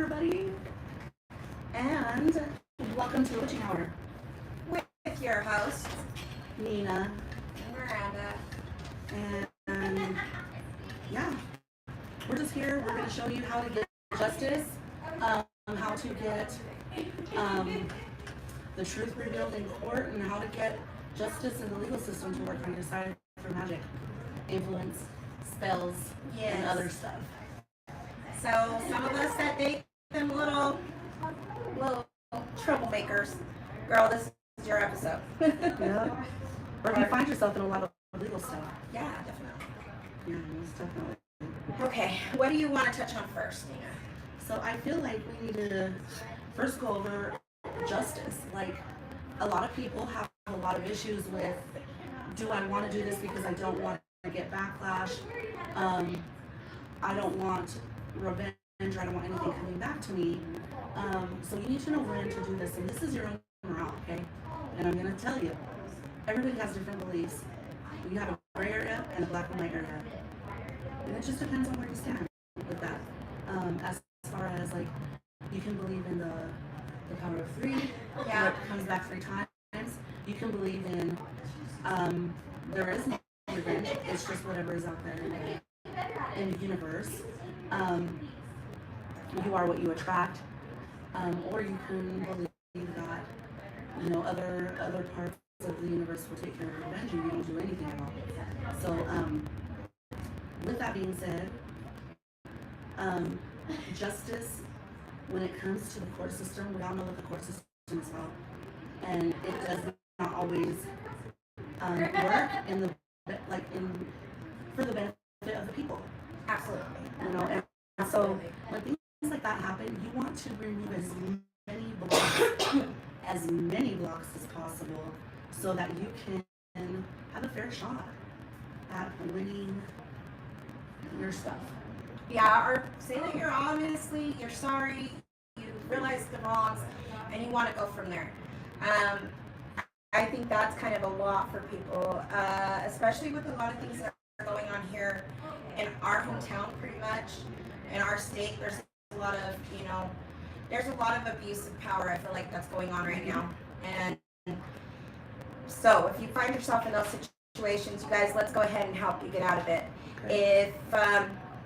everybody, and welcome to the Witching Hour with your hosts, Nina and Miranda. And yeah, we're just here. We're going to show you how to get justice, how to get the truth revealed in court, and how to get justice in the legal system to work on your side for magic, influence, spells, and other stuff. So some of us that date them little troublemakers. Girl, this is your episode. Yeah. Or if you find yourself in a lot of legal stuff. Yeah, definitely. Yeah, most definitely. Okay, what do you want to touch on first, Nina? So I feel like we need to first go over justice. Like, a lot of people have a lot of issues with, do I want to do this because I don't want to get backlash? I don't want revenge. I don't want anything coming back to me. So you need to know when to do this. And this is your own morale, okay? And I'm going to tell you, everybody has different beliefs. You have a gray area and a black and white area. And it just depends on where you stand with that. As far as, like, you can believe in the power of three, where it comes back 3 times. You can believe in there is no revenge. It's just whatever is out there in the universe. You are what you attract. Or you can believe that, you know, other parts of the universe will take care of revenge and you don't do anything at all. So with that being said, justice, when it comes to the court system, we all know what the court system is about, and it does not always work for the benefit of the people. Absolutely. You know, and so when things like that happen, you want to remove as many blocks as possible, so that you can have a fair shot at winning your stuff. Yeah, or say that you're sorry, you realize the wrongs, and you want to go from there. I think that's kind of a lot for people, especially with a lot of things that are going on here in our hometown, pretty much. In our state, there's a lot of abuse of power. I feel like that's going on right now. And so if you find yourself in those situations, you guys, let's go ahead and help you get out of it. Okay. If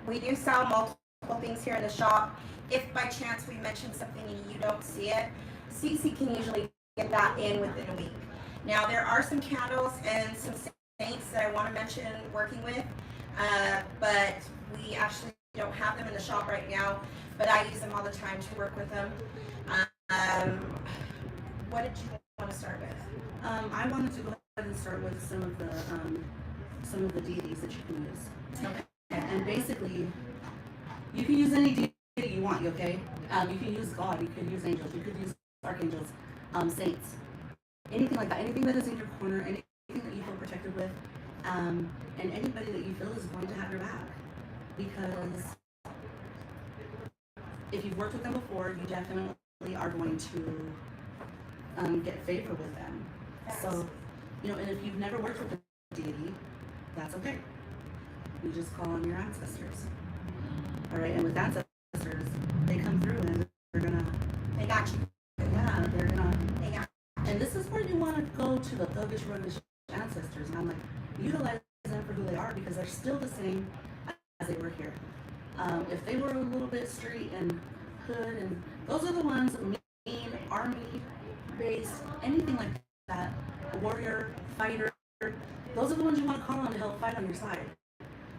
we do sell multiple things here in the shop, if by chance we mention something and you don't see it, Cece can usually get that in within a week. Now, there are some candles and some saints that I want to mention working with, but we actually don't have them in the shop right now, but I use them all the time to work with them. What did you want to start with? I wanted to go ahead and start with some of the deities that you can use. Okay. And basically, you can use any deity you want, okay? You can use God, you can use angels, you could use archangels, saints, anything like that, anything that is in your corner, anything that you feel protected with, and anybody that you feel is going to have your back. Because if you've worked with them before, you definitely are going to get favor with them. Yes. So, you know, and if you've never worked with a deity, that's okay. You just call on your ancestors. All right, and with ancestors, they come through and they got you. Yeah, they got you. And this is where you want to go to the thuggish, ruggish ancestors. And I'm like, utilize them for who they are, because they're still the same as they were here. If they were a little bit street and hood, and those are the ones, mean, army-based, anything like that, warrior, fighter, those are the ones you want to call on to help fight on your side.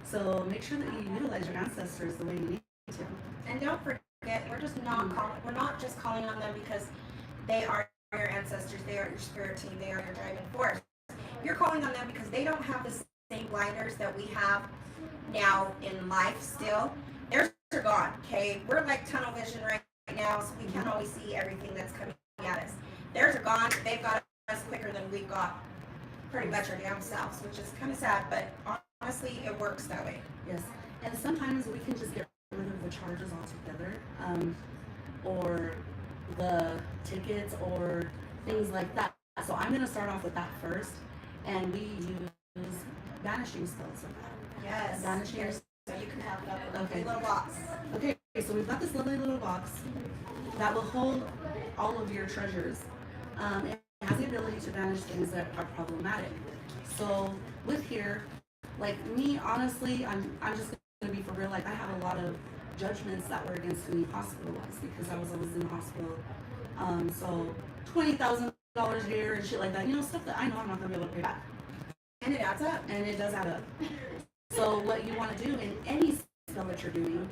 So make sure that you utilize your ancestors the way you need to. And don't forget, we're not just calling on them because they are your ancestors, they are your spirit team, they are your driving force. You're calling on them because they don't have the same blinders that we have now in life still. Theirs are gone, okay? We're like tunnel vision right now, so we can't always see everything that's coming at us. Theirs are gone, they've got us quicker than we've got pretty much our damn selves, which is kind of sad, but honestly, it works that way. Yes, and sometimes we can just get rid of the charges altogether, or the tickets or things like that. So I'm going to start off with that first, and we use vanishing spells with that. Yes. Vanishing. So you can have that little box. Okay, so we've got this lovely little box that will hold all of your treasures. It has the ability to banish things that are problematic. So with here, like me, honestly, I'm just gonna be for real. Like I have a lot of judgments that were against me hospital-wise because I was always in the hospital. So $20,000 here and shit like that. You know, stuff that I know I'm not gonna be able to pay back. And it adds up. And it does add up. So what you want to do in any spell that you're doing,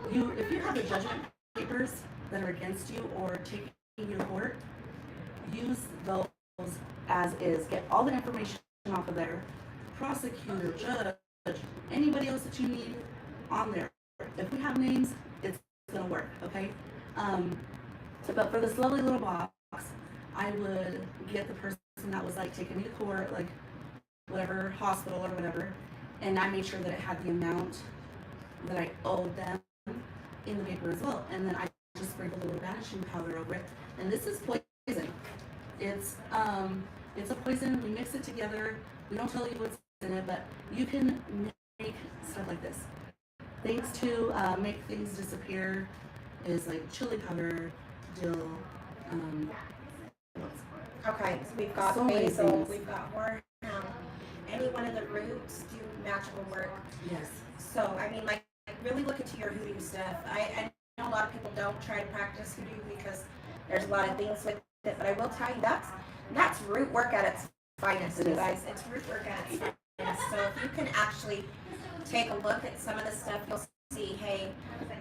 if you have the judgment papers that are against you or taking you to court, use those as is. Get all the information off of there. Prosecutor, judge, anybody else that you need on there. If we have names, it's gonna work, okay? But for this lovely little box, I would get the person that was like taking me to court, like whatever, hospital or whatever, and I made sure that it had the amount that I owed them in the paper as well. And then I just sprinkle a little vanishing powder over it. And this is poison. It's a poison. We mix it together. We don't tell you what's in it, but you can make stuff like this. Things to make things disappear is like chili powder, dill. Okay, so we've got So many basil, things. we've got warhound. Any one of the roots do magical work. Yes. So, I mean, like, really look into your hoodoo stuff. I know a lot of people don't try to practice hoodoo because there's a lot of things with it, but I will tell you that's root work at its finest, It you is. guys. It's root work at its finest. So if you can actually take a look at some of the stuff, you'll see, hey,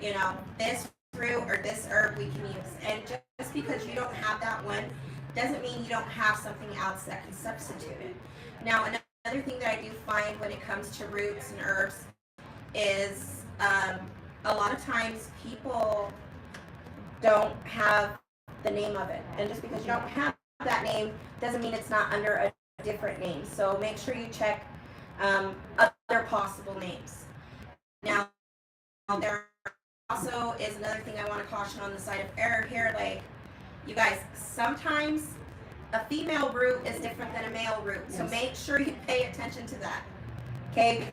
you know, this root or this herb we can use. And just because you don't have that one doesn't mean you don't have something else that can substitute it. Now, another thing that I do find when it comes to roots and herbs is a lot of times people don't have the name of it. And just because you don't have that name doesn't mean it's not under a different name. So make sure you check other possible names. Now, there also is another thing I want to caution on the side of error here. Like, you guys, sometimes a female root is different than a male root. So Yes. make sure you pay attention to that. Okay?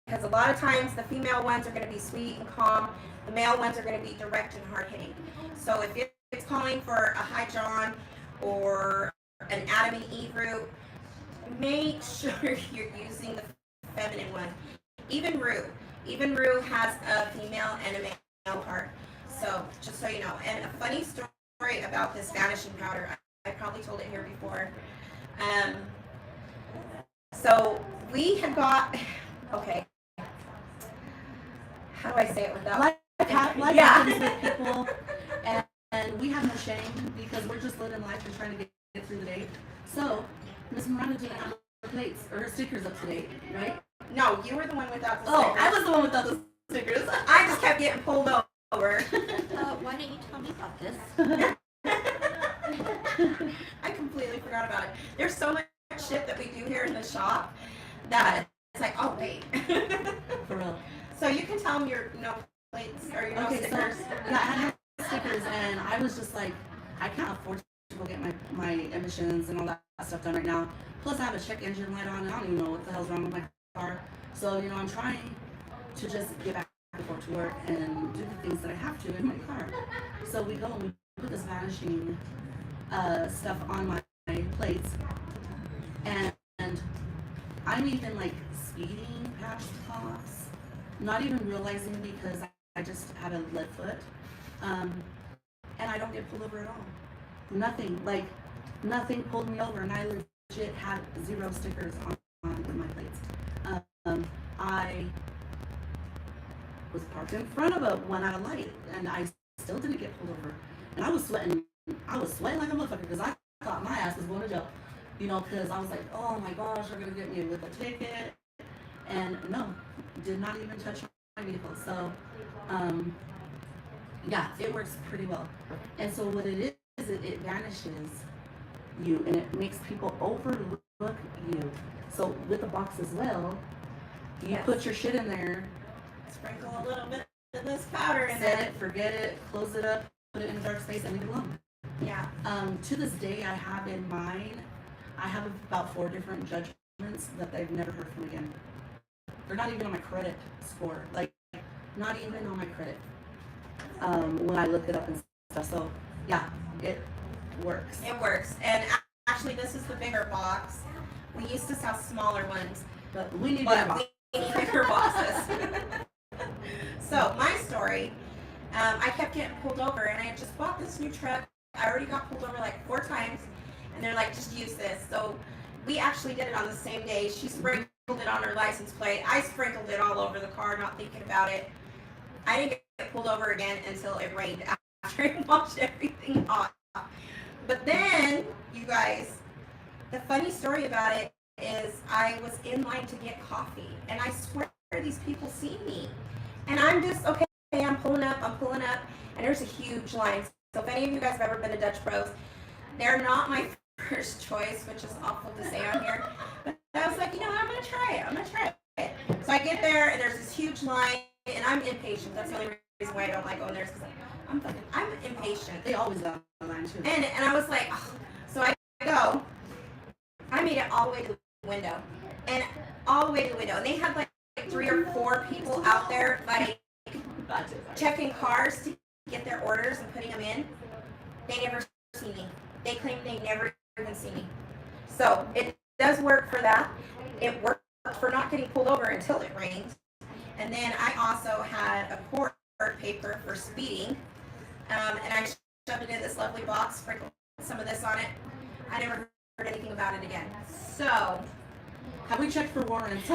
Because a lot of times the female ones are going to be sweet and calm. The male ones are going to be direct and hard-hitting. So if it's calling for a High John or an Adam and Eve root, make sure you're using the feminine one. Even Rue has a female and a male part. So just so you know. And a funny story about this vanishing powder, I probably told it here before. So we had got, okay, how do I say it without? Life Yeah. happens with people, and we have no shame because we're just living life and trying to get through the day. So, Miss Miranda didn't have her plates or her stickers up to date, right? No, you were the one without the Oh, stickers. I was the one without the stickers. I just kept getting pulled over. Why don't you tell me about this? I completely forgot about it. There's so much shit that we do here in the shop that it's like, oh wait. For real. So you can tell them your no plates or your no Okay, so stickers. yeah, I had stickers, and I was just like, I can't afford to go get my emissions and all that stuff done right now. Plus, I have a check engine light on, and I don't even know what the hell's wrong with my car. So, you know, I'm trying to just get back and forth to work and do the things that I have to in my car. So we go and we put this vanishing stuff on my plates, and I'm even like speeding past cops, not even realizing because I just had a lead foot, and I don't get pulled over at all. Nothing pulled me over, and I legit had 0 stickers on my plates. I was parked in front of a one-out light, and I still didn't get pulled over. And I was sweating like a motherfucker because I thought my ass was going to jail. You know, because I was like, oh my gosh, they're going to get me with a ticket. And no, did not even touch my vehicle. So, yeah, it works pretty well. And so what it is, it vanishes you, and it makes people overlook you. So with the box as well, you Yes. put your shit in there, Sprinkle a little bit of this powder in set it. it, forget it, close it up, put it in a dark space, and leave it alone. Yeah. To this day, I have in mind, I have about 4 different judgments that they've never heard from again. They're not even on my credit score, like not even on my credit. when I looked it up and stuff. So yeah, it works. It works. And actually, this is the bigger box. We used to sell smaller ones, But we need but bigger box. we need bigger boxes. So my story, I kept getting pulled over, and I had just bought this new truck. I already got pulled over like 4 times, and they're like, just use this. So we actually did it on the same day. She sprinkled it on her license plate. I sprinkled it all over the car, not thinking about it. I didn't get pulled over again until it rained after I washed everything off. But then, you guys, the funny story about it is I was in line to get coffee, and I swear these people see me. And I'm just, okay, I'm pulling up, and there's a huge line. So if any of you guys have ever been to Dutch Bros, they're not my first choice, which is awful to say on here. But I was like, you know what, I'm going to try it. So I get there, and there's this huge line, and I'm impatient. That's the only reason why I don't like going there, is because I'm impatient. They always got a line too. And I was like, oh. So I go. I made it all the way to the window. And they had like 3 or 4 people out there like checking cars to get their orders and putting them in. They never see me. They claim they never even see me. So it does work for that. It worked for not getting pulled over until it rained. And then I also had a court paper for speeding. And I shoved it in this lovely box, sprinkled some of this on it. I never heard anything about it again. So, Have we checked for warrants?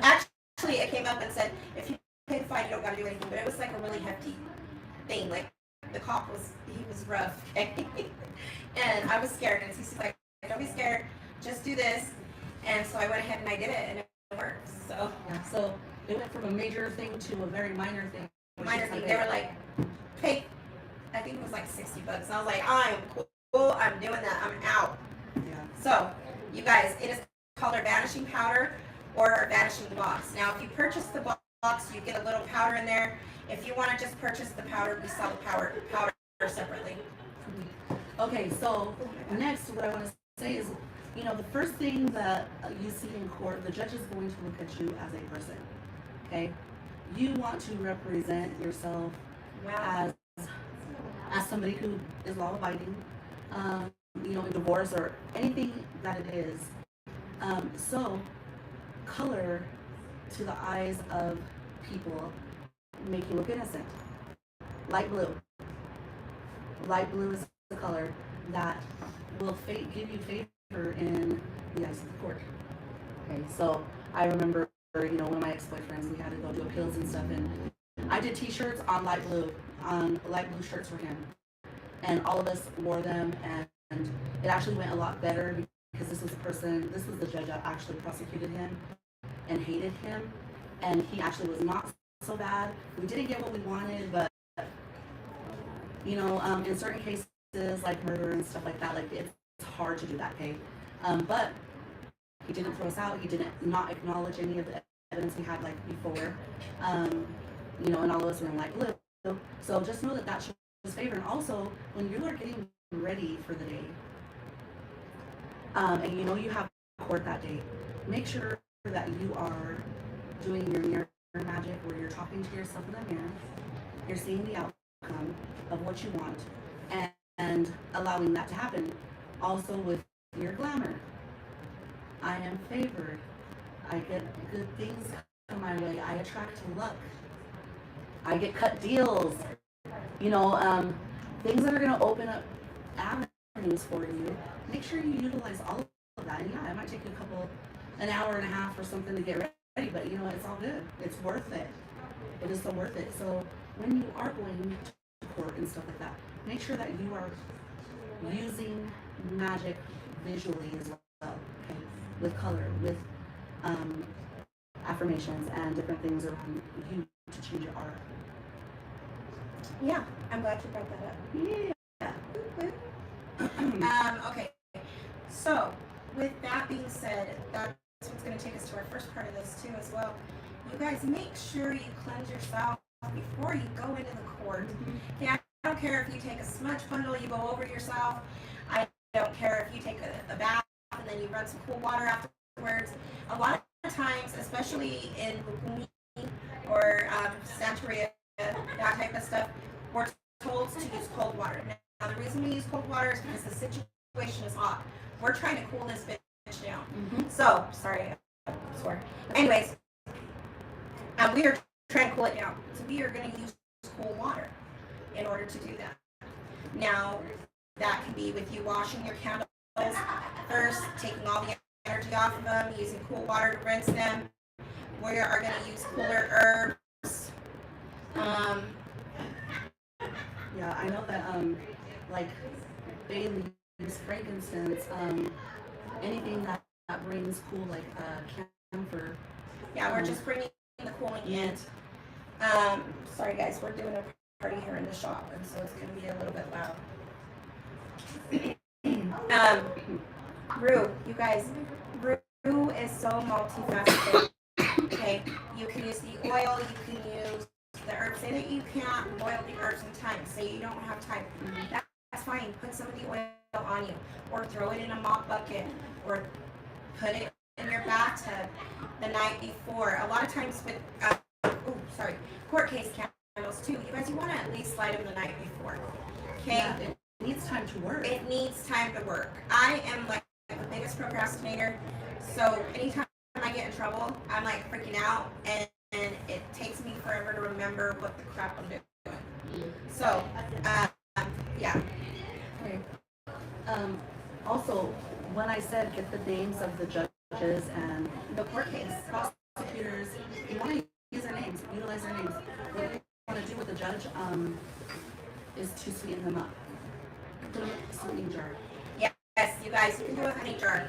actually, it came up and said, if you pay the fine, you don't got to do anything. But it was like a really hefty thing. Like, the cop he was rough. And I was scared. And he's like, don't be scared. Just do this. And so I went ahead and I did it, and it worked. So, Yeah, so it went from a major thing to a very minor thing. which minor is thing. like They were like, pay, I think it was like $60. And I was like, I'm cool. I'm doing that. I'm out. Yeah. So, you guys, it is called our vanishing powder or our vanishing box. Now, if you purchase the box, you get a little powder in there. If you want to just purchase the powder, we sell the powder separately. Okay, so next, what I want to say is, you know, the first thing that you see in court, the judge is going to look at you as a person. Okay, you want to represent yourself Wow. as somebody who is law-abiding, you know, in divorce or anything that it is. So, color to the eyes of people make you look innocent. Light blue. Light blue is the color that will give you favor in the eyes of the court. Okay, so I remember, you know, one of my ex-boyfriends, we had to go do appeals and stuff, and I did t-shirts on light blue shirts for him. And all of us wore them, and it actually went a lot better because this was the judge that actually prosecuted him and hated him, and he actually was not so bad. We didn't get what we wanted, but, you know, in certain cases, like murder and stuff like that, like it's hard to do that, okay? But he didn't throw us out. He didn't not acknowledge any of the evidence we had like before. You know, and all of us were in light blue. So just know that that shows favor. And also, when you are getting ready for the day, and you know you have court that day, make sure that you are doing your mirror magic, where you're talking to yourself in the mirror. You're seeing the outcome of what you want, and allowing that to happen. Also with your glamour. I am favored. I get good things come my way. I attract luck. I get cut deals. You know, things that are going to open up avenues for you. Make sure you utilize all of that. And yeah, it might take you an hour and a half or something to get ready, but you know, it's all good. It's worth it. It is so worth it. So when you are going to court and stuff like that, make sure that you are using magic visually as well, okay? With color, with affirmations and different things around you to change your aura. Yeah, I'm glad you brought that up. Yeah. Okay, so with that being said, that's what's going to take us to our first part of this too as well. You guys, make sure you cleanse yourself before you go into the court. Okay, I don't care if you take a smudge bundle, you go over yourself. I don't care if you take a bath and then you run some cool water afterwards. A lot of times, especially in Lukumi or Santeria that type of stuff, we're told to use cold water. Now, the reason we use cold water is because the situation is hot. We're trying to cool this bitch down. So, sorry, I swore. Anyways, we are trying to cool it down. So we are going to use cool water in order to do that. Now, that can be with you washing your candles first, taking all the energy off of them, using cool water to rinse them. We are going to use cooler herbs. Yeah, I know that like bay leaves, frankincense, anything that brings cool, like camphor. Yeah, we're just bringing the cooling in. Sorry guys, we're doing a party here in the shop, and so it's going to be a little bit loud. Rue, you guys, Rue is so multifaceted. Okay, you can use the oil, you can use the herbs. Say that you can't boil the herbs in time. Say you don't have time. That's fine. Put some of the oil on you, or throw it in a mop bucket, or put it in your bathtub the night before. A lot of times with court case candles too. You guys, you want to at least light them the night before. Okay. Yeah, it needs time to work. It needs time to work. I am like the biggest procrastinator, so anytime I get in trouble, I'm like freaking out, and it takes me forever to remember what the crap I'm doing. So, yeah. Okay. Also, when I said get the names of the judges and The court case. prosecutors, you want to use their names, utilize their names. What you want to do with the judge is to sweeten them up. Put them in a sweetening jar. Yes, you guys, you can do a honey jar.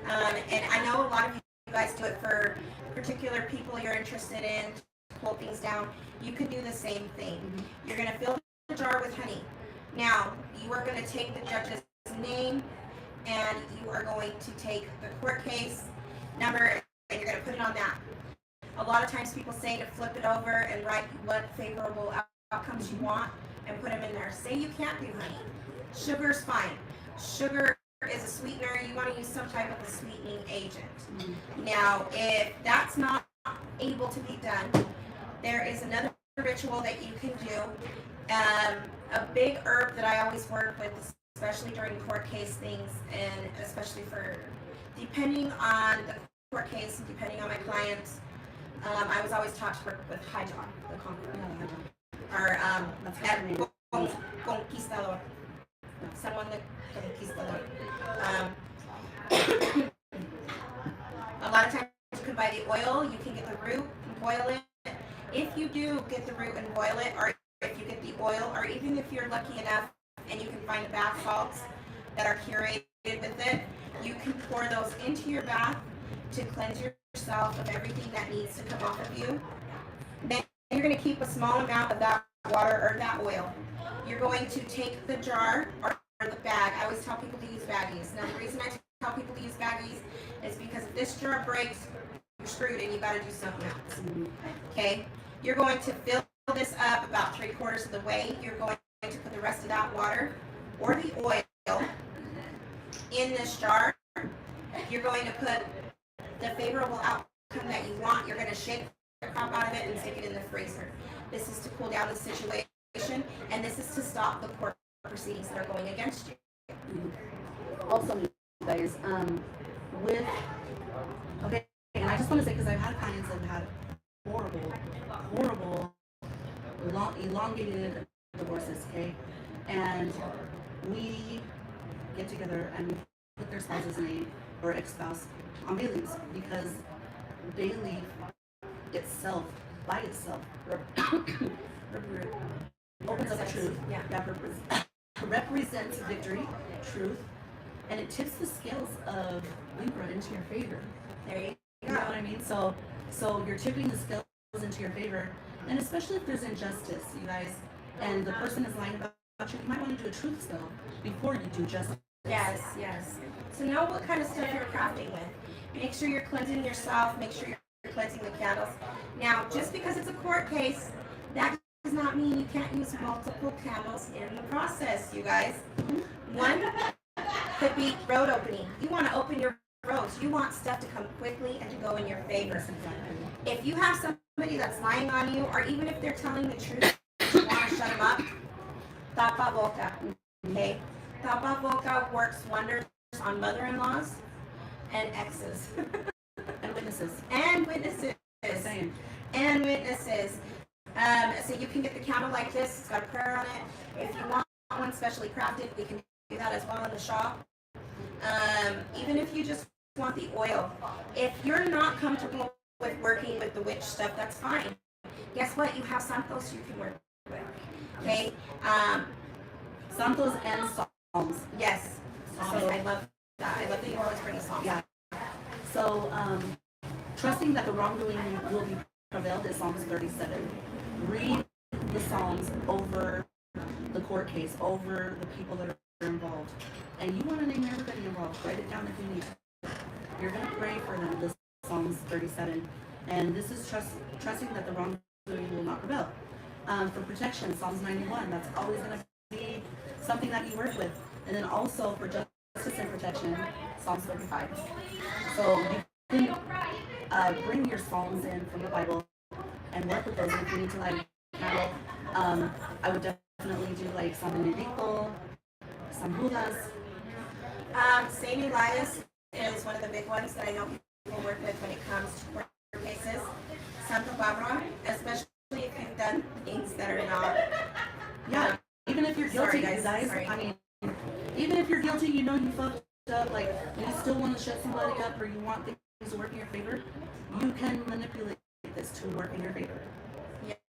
And I know a lot of you guys do it for particular people you're interested in, to pull things down. You can do the same thing. You're going to fill the jar with honey. Now, you are going to take the judge's name, and you are going to take the court case number, and you're going to put it on that. A lot of times people say to flip it over and write what favorable outcomes you want and put them in there. Say you can't do honey. Sugar's fine. Sugar is a sweetener. You want to use some type of a sweetening agent. Now, if that's not able to be done, there is another ritual that you can do. A big herb that I always work with, especially during court case things, and especially for depending on the court case and depending on my clients, I was always taught to work with Highjaw, the conqueror, or conquistador, someone that conquistador. A lot of times you can buy the oil, you can get the root and boil it. If you do get the root and boil it, or if you get the oil, or even if you're lucky enough and you can find the bath salts that are curated with it, you can pour those into your bath to cleanse yourself of everything that needs to come off of you. Then you're going to keep a small amount of that water or that oil. You're going to take the jar or the bag. I always tell people to use baggies. Now the reason I tell people to use baggies is because if this jar breaks, you're screwed and you got to do something else. Okay? You're going to fill this up about 3/4 of the way. You're going to put the rest of that water or the oil in this jar. You're going to put the favorable outcome that you want. You're going to shake the crap out of it and stick it in the freezer. This is to cool down the situation, and this is to stop the court proceedings that are going against you. Also, you guys, okay, and I just want to say, because I've had clients that have had horrible, elongated divorces, okay? And we get together and we put their spouse's name or ex-spouse on bay leaves, because bay leaf itself, by itself, opens up the truth. Represents victory, truth, and it tips the scales of Libra into your favor. There you You know what I mean? So you're tipping the scales into your favor, and especially if there's injustice, you guys, and the person is lying about you, you might want to do a truth spill before you do justice. Yes. So know what kind of stuff you're crafting with. Make sure you're cleansing yourself. Make sure you're cleansing the candles. Now, just because it's a court case, that does not mean you can't use multiple candles in the process, you guys. One could be road opening. You want to open your roads. You want stuff to come quickly and to go in your favor. If you have somebody that's lying on you, or even if they're telling the truth, you want to shut them up, Tapa Volca. Okay? Tapa Volca works wonders on mother-in-laws and exes. And witnesses. And witnesses. Same. And witnesses. So you can get the candle like this. It's got a prayer on it. If you want one specially crafted, we can do that as well in the shop. Even if you just want the oil. If you're not comfortable with working with the witch stuff, that's fine. Guess what? You have Santos you can work with. Okay? Santos and Psalms. Yes. So I love that. I love that you always bring a song. Yeah. So, trusting that the wrongdoing will be prevailed is Psalms 37. Read the Psalms over the court case, over the people that are involved. And you want to name everybody involved. Write it down if you need to. You're going to pray for them, this Psalms 37. And this is trusting that the wrongdoing will not prevail. For protection, Psalms 91. That's always going to be something that you work with. And then also for justice and protection, Psalms 35. So you can bring your Psalms in from the Bible and work with those. If you need to like handle, I would definitely do like some Benedicto, some Judas. St. Elias is one of the big ones that I know people work with when it comes to court cases. Santa Barbara, especially if you've done things that are not. Yeah, even if you're guilty, Sorry, guys. Sorry. I mean, even if you're guilty, you know you fucked up, like you still want to shut somebody up or you want things to work in your favor, you can manipulate this to work in your favor.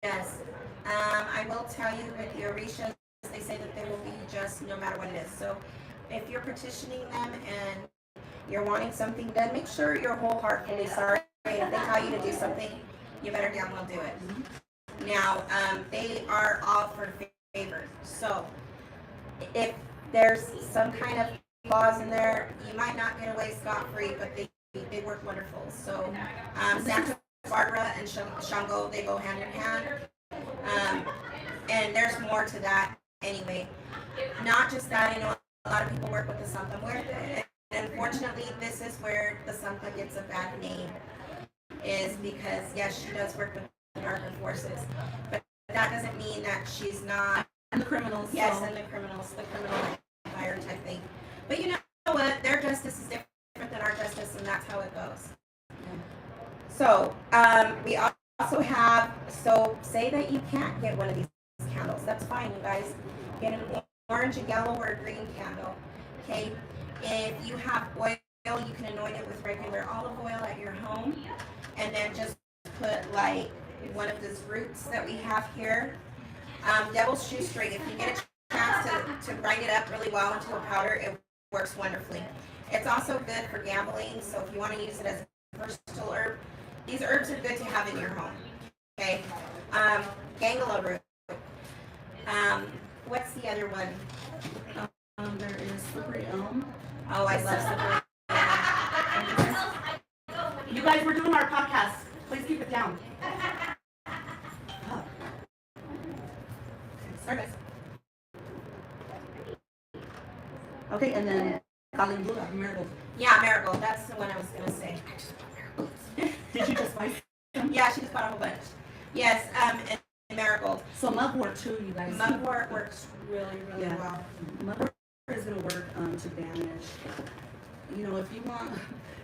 Yes. I will tell you with the Orishas, they say that they will be just no matter what it is. So if you're petitioning them and you're wanting something done, make sure you're wholeheartedly sorry. If they tell you to do something, you better damn well do it. Now, they are all for favor. So if there's some kind of clause in there, you might not get away scot-free, but they work wonderful. So Santa Barbara and Shango, they go hand in hand. And there's more to that anyway. Not just that, I know a lot of people work with the Santa Muerte. And unfortunately, this is where the Santa gets a bad name. Is because, yes, she does work with the darker forces. But that doesn't mean that she's not. And the criminals. Yes, so. and the criminal fire type thing. But you know what? Their justice is different than our justice, and that's how it goes. So, we also have, so say that you can't get one of these candles. That's fine, you guys. Get an orange, a yellow, or a green candle. Okay? If you have oil, you can anoint it with regular olive oil at your home. And then just put like one of these roots that we have here. Devil's shoestring. If you get a chance to grind it up really well into a powder, it works wonderfully. It's also good for gambling, so if you want to use it as a versatile herb, these herbs are good to have in your home. Okay. Gangala root. What's the other one? There is slippery elm. Oh, I love slippery elm. You guys, we're doing our podcast. Please keep it down. Sorry, guys. Okay, and then Calendula, marigold. Yeah, marigold. That's the one I was going to say. Did you just buy some? Yeah, she just bought a whole bunch. Yes, and marigold. So mugwort too, you guys. Mugwort works really, really well. Mugwort is going to work to banish. You know, if you want,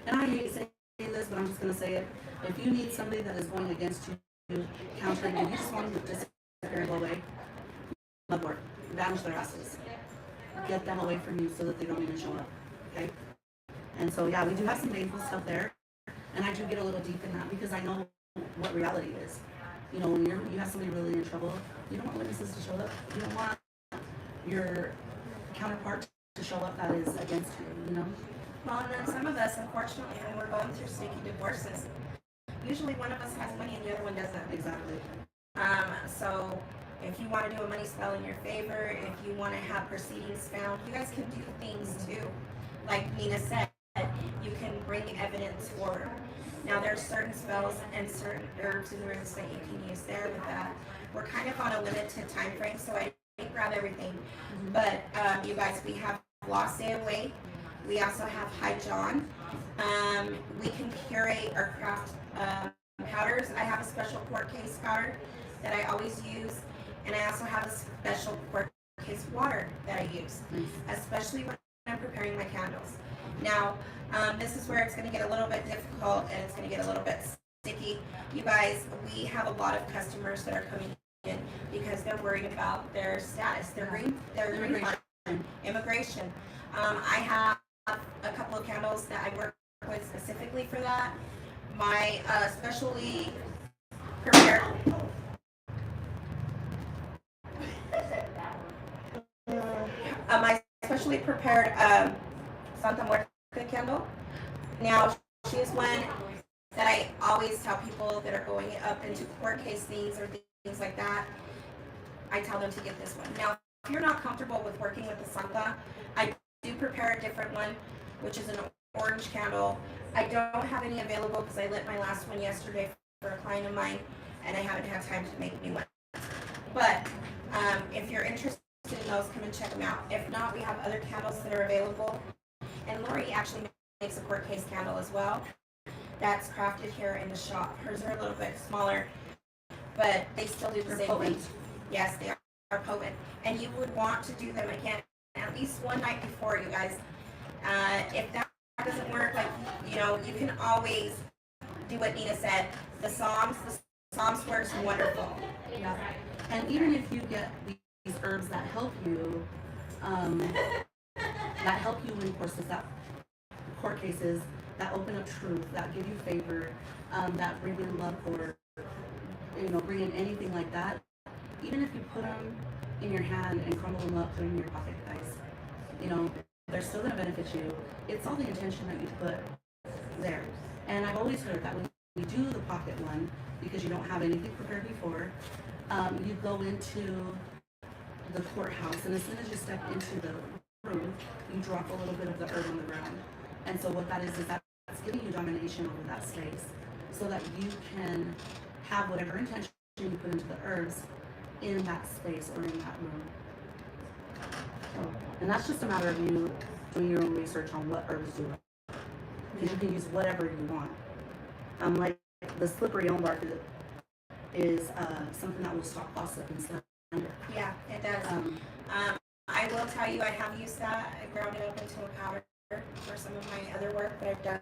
and I hate saying this, but I'm just going to say it. If you need somebody that is going against you, countering you, you just want them to disappear and go away, mugwort, banish their asses. Get them away from you so that they don't even show up. Okay? And so, yeah, we do have some painful stuff there. And I do get a little deep in that because I know what reality is. You know, when you have somebody really in trouble, you don't want witnesses to show up. You don't want your counterpart to show up that is against you, you know? Well, and then some of us, unfortunately, when we're going through sticky divorces, usually one of us has money and the other one doesn't. Exactly. So if you want to do a money spell in your favor, if you want to have proceedings found, you guys can do things too. Like Nina said, you can bring evidence forward. Now there's certain spells and certain herbs and roots that you can use there with that. We're kind of on a limited time frame, so I didn't grab everything. But you guys, we have Lost Away. We also have High John. We can curate or craft powders. I have a special court case powder that I always use, and I also have a special court case water that I use, especially when I'm preparing my candles. Now, this is where it's going to get a little bit difficult and it's going to get a little bit sticky. You guys, we have a lot of customers that are coming in because they're worried about their status, their green card, immigration. I have a couple of candles that I work with specifically for that. My specially prepared my specially prepared Santa Muerte candle. Now, she is one that I always tell people that are going up into court case things or things like that. I tell them to get this one. Now, if you're not comfortable with working with the Santa, I do prepare a different one, which is an orange candle. I don't have any available because I lit my last one yesterday for a client of mine, and I haven't had time to make a new one. But if you're interested in those, come and check them out. If not, we have other candles that are available. And Lori actually makes a court case candle as well. That's crafted here in the shop. Hers are a little bit smaller, but they still do the same thing. Yes, they are potent. And you would want to do them again at least one night before, you guys. If that doesn't work, like, you know, you can always do what Nina said. The Psalms works wonderful. Yeah. And even if you get these herbs that help you in court cases, that open up truth, that give you favor, that bring in love, or bring in anything like that. Even if you put them in your hand and crumble them up, put them in your pocket, guys, they're still going to benefit you. It's all the intention that you put there. And I've always heard that when you do the pocket one, because you don't have anything prepared before, you go into the courthouse, and as soon as you step into the room, you drop a little bit of the herb on the ground. And so what that is that's giving you domination over that space, so that you can have whatever intention you put into the herbs in that space or in that room. And that's just a matter of you doing your own research on what herbs do. Because you can use whatever you want. Like the slippery elm bark is something that will stop gossip and slander. Yeah, it does. I will tell you, I have used that. I ground it up into a powder for some of my other work that I've done.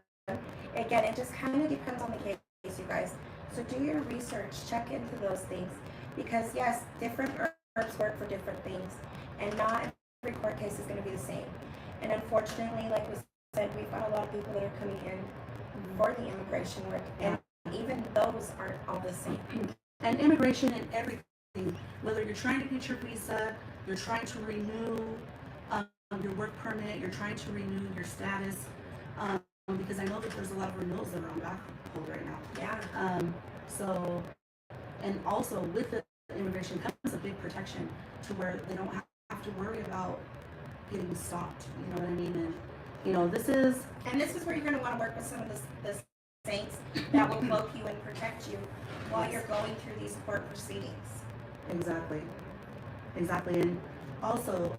Again, it just kind of depends on the case, you guys. So do your research, check into those things. Because yes, different herbs work for different things. And not every court case is going to be the same. And unfortunately, like we said, we've got a lot of people that are coming in for the immigration work. And even those aren't all the same. And immigration and everything, whether you're trying to get your visa, you're trying to renew your work permit, you're trying to renew your status, because I know that there's a lot of renewals that are on backhold right now. Yeah. So, and also with the immigration comes a big protection to where they don't have to worry about getting stopped. You know what I mean? And this is where you're going to want to work with some of the saints that will cloak you and protect you while you're going through these court proceedings. Exactly. And also,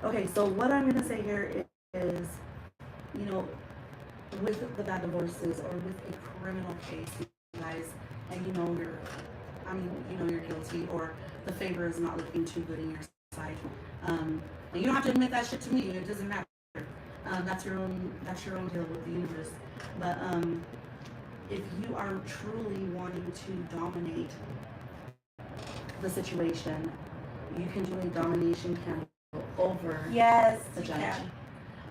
okay, so what I'm going to say here is, with the bad divorces or with a criminal case, you guys, and you're guilty, or the favor is not looking too good in your side. And you don't have to admit that shit to me. It doesn't matter. That's your own deal with the universe. But if you are truly wanting to dominate the situation, you can do a domination candle over the judge. Can.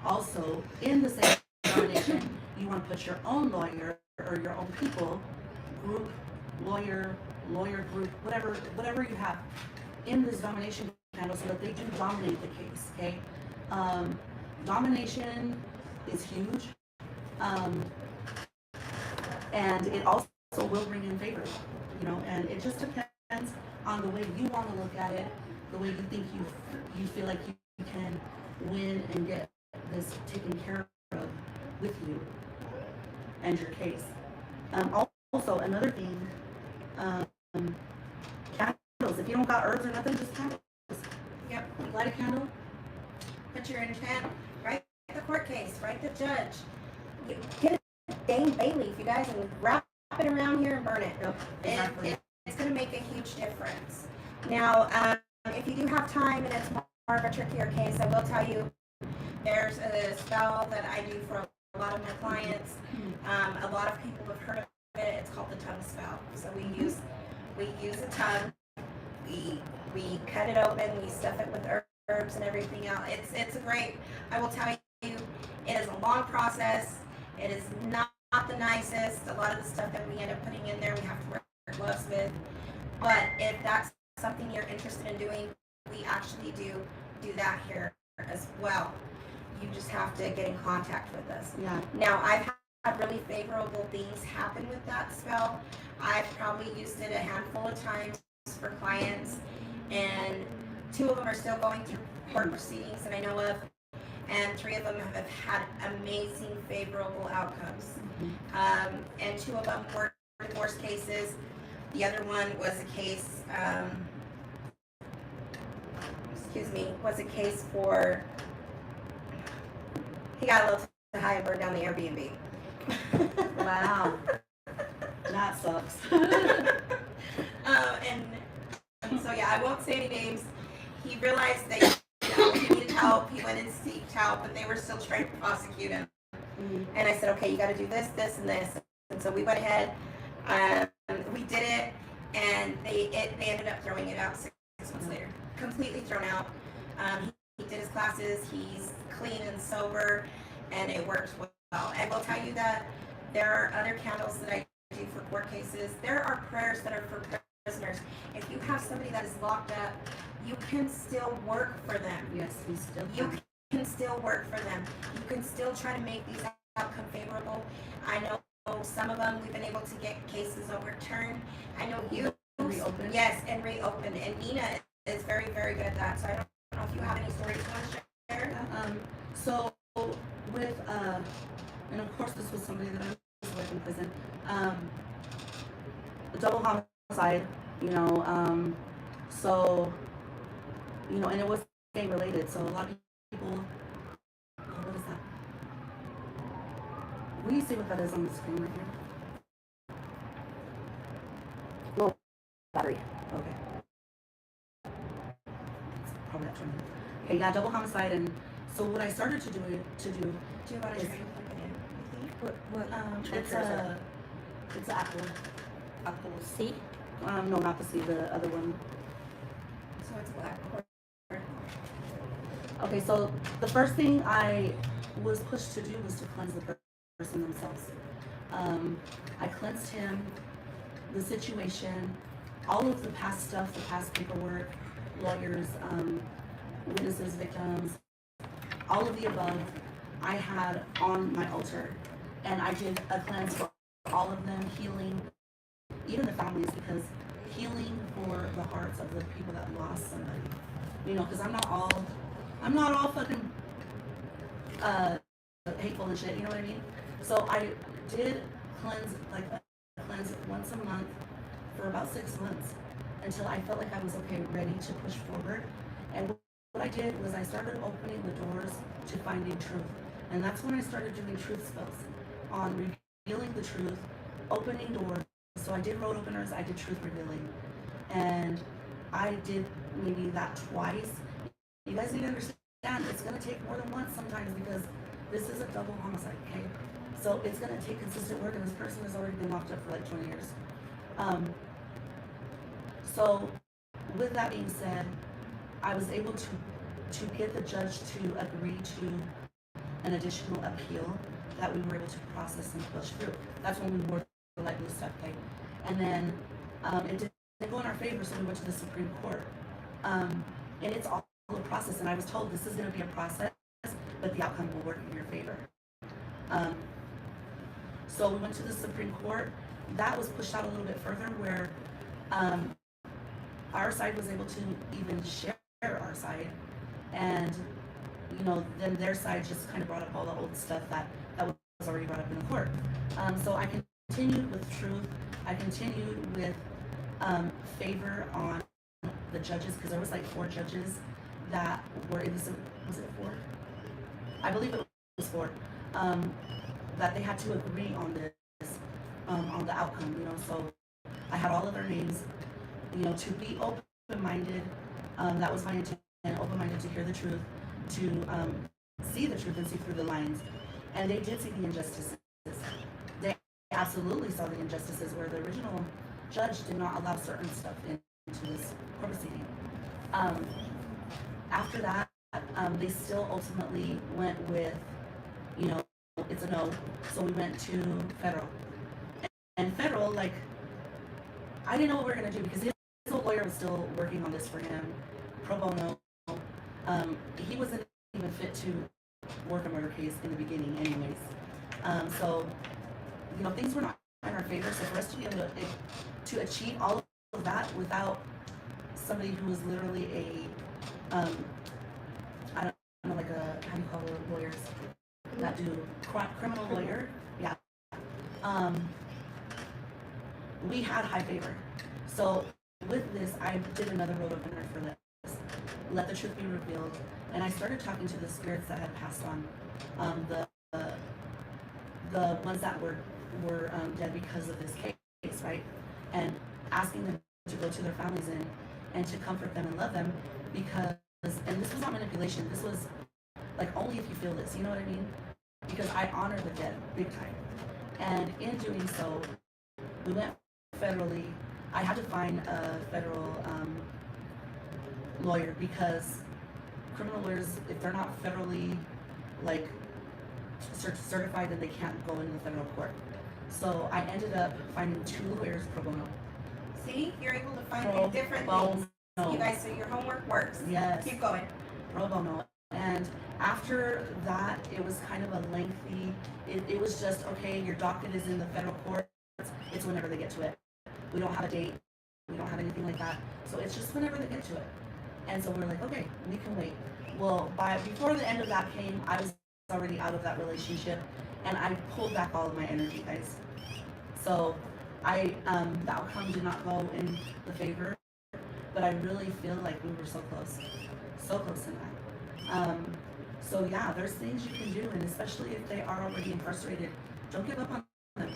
Also, in the same domination, you want to put your own lawyer or your own people, group, lawyer group, whatever you have in this domination candle, so that they do dominate the case. Okay, domination is huge, and it also will bring in favor. And it just depends on the way you want to look at it, the way you think you feel like you can win and get this taken care of with you and your case. Also, another thing, candles. If you don't got herbs or nothing, just candles. Yep. Light a candle. Put your intent, write the court case, write the judge. Get a date guys, and wrap it around here and burn it. Yep, exactly. It's going to make a huge difference. Now, if you do have time and it's more of a trickier case, I will tell you there's a spell that I do for a lot of my clients. A lot of people have heard of it. It's called the tongue spell. So we use a tongue. We cut it open. We stuff it with herbs and everything else. It's a great. I will tell you, it is a long process. It is not the nicest. A lot of the stuff that we end up putting in there, we have to wear gloves with. But if that's something you're interested in doing, we actually do that here as well. You just have to get in contact with us. Yeah. Now, I've had really favorable things happen with that spell. I've probably used it a handful of times for clients, and 2 of them are still going through court proceedings that I know of, and 3 of them have had amazing favorable outcomes. And 2 of them were divorce cases. The other one was a case, was a case for, he got a little too high and burned down the Airbnb. Wow. That sucks. And so yeah, I won't say any names. He realized that he needed help. He went and seeked help, but they were still trying to prosecute him. And I said, okay, you got to do this, this, and this. And so we went ahead. We did it, and they ended up throwing it out 6 months later, completely thrown out. He did his classes. He's clean and sober, and it worked well. I will tell you that there are other candles that I do for court cases. There are prayers that are for prisoners. If you have somebody that is locked up, you can still work for them. Yes, we still You can still work for them. You can still try to make these outcome favorable. I know some of them we've been able to get cases overturned. I know you reopened. Yes, and reopened. And Nina is very, very good at that. So I don't know if you have any stories you want to share. So with and of course this was somebody that I was with in prison. Double homicide, so and it was gang related. So a lot of people, what is that? Will you see what that is on the screen right here? Low battery. Okay. It's probably not turning. Okay, yeah, double homicide, and so what I started to do. Do you want to try and plug it in? What It's Apple. C? No, not the C, the other one. So it's black. Okay, so the first thing I was pushed to do was to cleanse the person themselves. I cleansed him, the situation, all of the past stuff, the past paperwork, lawyers, witnesses, victims, all of the above, I had on my altar. And I did a cleanse for all of them, healing, even the families, because healing for the hearts of the people that lost somebody. Because I'm not all fucking hateful and shit, you know what I mean? So I did cleanse once a month for about 6 months until I felt like I was ready to push forward. And what I did was I started opening the doors to finding truth. And that's when I started doing truth spells on revealing the truth, opening doors. So I did road openers, I did truth revealing. And I did maybe that twice. You guys need to understand, it's going to take more than once sometimes because this is a double homicide, okay? So it's going to take consistent work, and this person has already been locked up for like 20 years. So with that being said, I was able to get the judge to agree to an additional appeal that we were able to process and push through. That's when we were like this stuff, okay? And then it didn't go in our favor, so we went to the Supreme Court. And it's all a process, and I was told this is going to be a process, but the outcome will work in your favor. So we went to the Supreme Court. That was pushed out a little bit further, where our side was able to even share our side, and then their side just kind of brought up all the old stuff that was already brought up in the court. So I continued with truth. I continued with favor on the judges, because there was like 4 judges that were in this. Was it 4? I believe it was 4. That they had to agree on this on the outcome, you know. So I had all of their names, you know, to be open-minded. That was my intent, open-minded to hear the truth, to see the truth and see through the lines. And they did see the injustices. They absolutely saw the injustices where the original judge did not allow certain stuff into this court proceeding. After that, they still ultimately went with, you know, it's a no. So we went to federal. And federal, like, I didn't know what we were going to do because his old lawyer was still working on this for him, pro bono. He wasn't even fit to work a murder case in the beginning anyways. So, you know, things were not in our favor. So for us to be able to achieve all of that without somebody who was literally a, I don't know, like a, how do you call lawyers that do criminal lawyer? Yeah. We had high favor. So with this, I did another road opener for this. Let the truth be revealed. And I started talking to the spirits that had passed on, the ones that were dead because of this case, right? And asking them to go to their families and to comfort them and love them, because, and this was not manipulation, this was like only if you feel this, you know what I mean? Because I honor the dead big time. And in doing so, we went federally. I had to find a federal lawyer, because criminal lawyers, if they're not federally like certified, then they can't go into the federal court. So I ended up finding 2 lawyers pro bono. See, you're able to find Pro different bono. things. You guys, so your homework works. Yes. Keep going. Pro bono. And after that, it was kind of a lengthy, it was just, okay, your docket is in the federal courts, it's whenever they get to it. We don't have a date, we don't have anything like that. So it's just whenever they get to it. And so we're like, okay, we can wait. Well, before the end of that came, I was already out of that relationship, and I pulled back all of my energy, guys. So the outcome did not go in the favor, but I really feel like we were so close in that. So yeah, there's things you can do, and especially if they are already incarcerated, don't give up on them.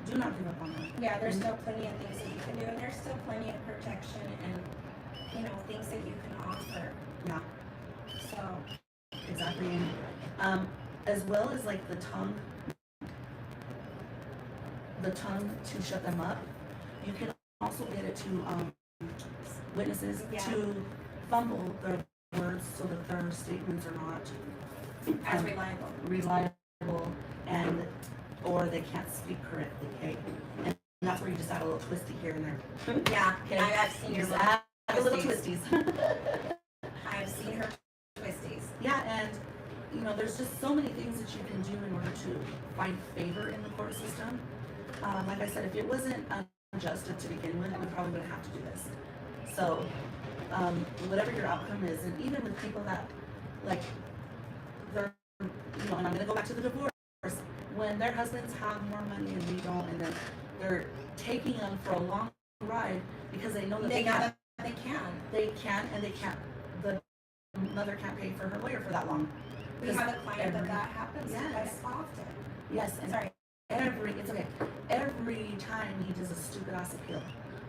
Do not give up on them. Yeah, there's still plenty of things that you can do, and there's still plenty of protection and, you know, things that you can offer. Yeah, So, exactly. And as well as like the tongue to shut them up, you can also get it to witnesses to fumble their words so that their statements are not as reliable, and or they can't speak correctly, okay? And that's where you just add a little twisty here and there. Yeah, Okay. I've seen You your just little add a little twisties. twisties. I've seen her twisties. Yeah, and you know, there's just so many things that you can do in order to find favor in the court system. Like I said, if it wasn't unjust to begin with, we probably wouldn't have to do this. So, whatever your outcome is, and even with people that, like, they're, you know, and I'm gonna go back to the divorce, when their husbands have more money and we don't, and then they're taking them for a long ride because they know that They can't. know that they can. They can, and they can't. The mother can't pay for her lawyer for that long. We have a client that happens to Yes. us often. Yes, and Sorry. it's okay. Every time he does a stupid ass appeal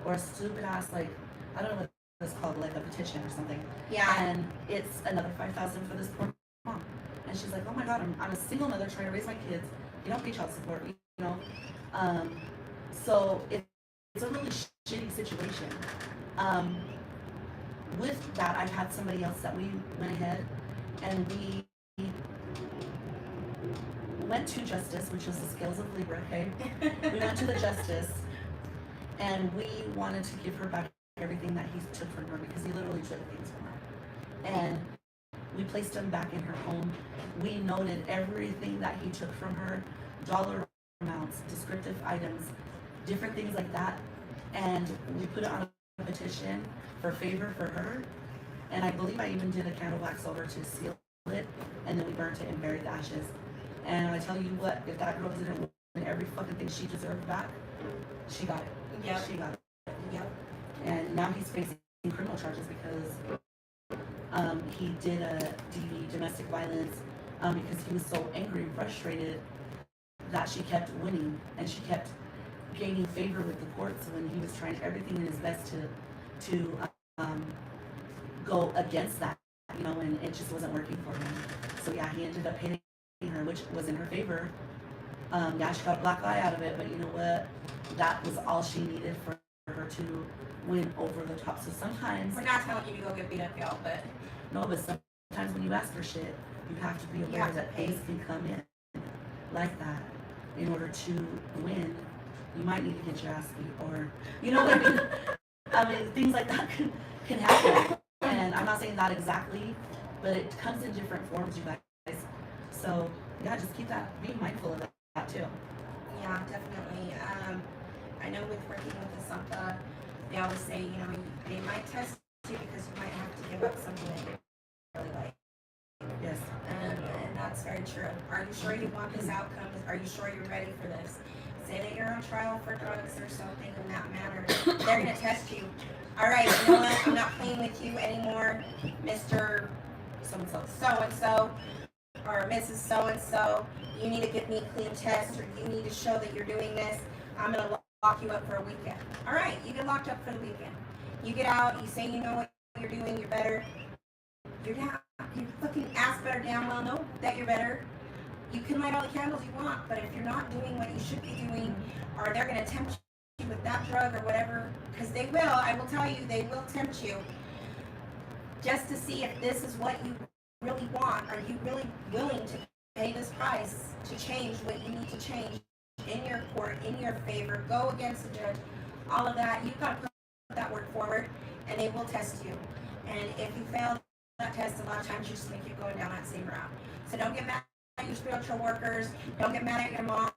or a stupid ass, like, I don't know what it's called, like a petition or something. Yeah. And it's another $5,000 for this poor mom. And she's like, oh my God, I'm a single mother trying to raise my kids. You don't pay child support, you know. So it's a really shitty situation. With that, I've had somebody else that we went ahead and we went to justice, which was the scales of Libra, okay? We went to the justice, and we wanted to give her back everything that he took from her, because he literally took things from her. And we placed them back in her home. We noted everything that he took from her, dollar amounts, descriptive items, different things like that. And we put it on a petition for favor for her. And I believe I even did a candle wax over to seal it, and then we burnt it and buried the ashes. And I tell you what, if that girl didn't win every fucking thing she deserved back, she got it. Yep. She got it. Yep. And now he's facing criminal charges because he did a DV, domestic violence, because he was so angry and frustrated that she kept winning, and she kept gaining favor with the courts when he was trying everything in his best to go against that, you know, and it just wasn't working for him. So yeah, he ended up hitting her, which was in her favor. Yeah, she got a black eye out of it, but you know what? That was all she needed for her to win over the top. So sometimes, We're not telling you to go get beat up, y'all, but no, but sometimes when you ask for shit, you have to be aware have to that pay. things can come in like that. In order to win, you might need to get your ass beat, or you know what I mean? I mean, things like that can happen. And I'm not saying that exactly, but it comes in different forms, you guys. So yeah, just keep that, be mindful of that too. yeah, definitely. I know with working with the SAMPA, they always say, you know, they might test you because you might have to give up something that you really like. Yes. And that's very true. Are you sure you want this outcome? Are you sure you're ready for this? Say that you're on trial for drugs or something in that manner. They're going to test you. All right, you know what? I'm not playing with you anymore, Mr. So-and-so. So-and-so or Mrs. So-and-so. You need to give me a clean test, or you need to show that you're doing this. I'm going to lock you up for a weekend. All right, you get locked up for the weekend. You get out, you say you know what you're doing, you're better. You're down. You fucking ass better damn well know that you're better. You can light all the candles you want, but if you're not doing what you should be doing, or they're going to tempt you with that drug or whatever, because they will, I will tell you, they will tempt you just to see if this is what you really want. Are you really willing to pay this price to change what you need to change in your court, in your favor, go against the judge, all of that? You've got to put that work forward, and they will test you. And if you fail that test, a lot of times you just make you going down that same route. So don't get mad at your spiritual workers, don't get mad at your moms,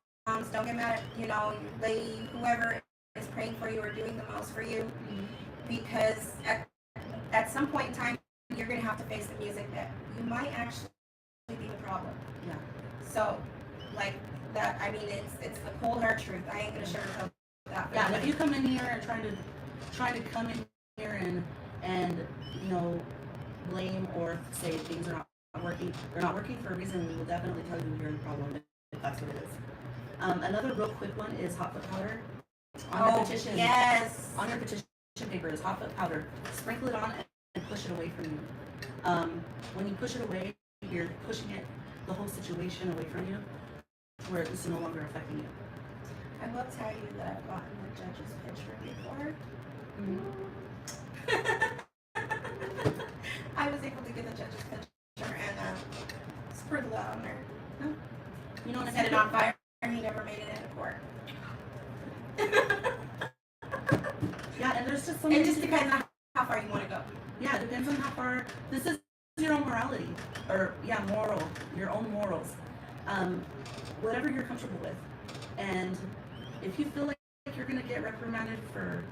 don't get mad at, you know, your lady, whoever is praying for you or doing the most for you, because at some point in time, you're going to have to face the music that you might actually be the problem. Yeah. So, like that, I mean, it's the cold hard truth. I ain't going to sugarcoat that. Yeah, and if you come in here and try to come in here and you know, blame or say things are not working, they're not working for a reason, we will definitely tell you you're the problem if that's what it is. Another real quick one is hot foot powder. On your petition, yes. on your petition paper is hot foot powder. Sprinkle it on and push it away from you. When you push it away, you're pushing it, the whole situation away from you, where it's no longer affecting you. I will tell you that I've gotten the judge's picture before. I was able to get the judge's picture and sprinkle that on there. You know, and Set it on fire, and he never made it into court. Yeah, and there's just so It many. just depends on how far you want to go. Yeah, it depends on how far. This is your own morality, or yeah, your own morals. Whatever you're comfortable with, and if you feel like you're gonna get reprimanded for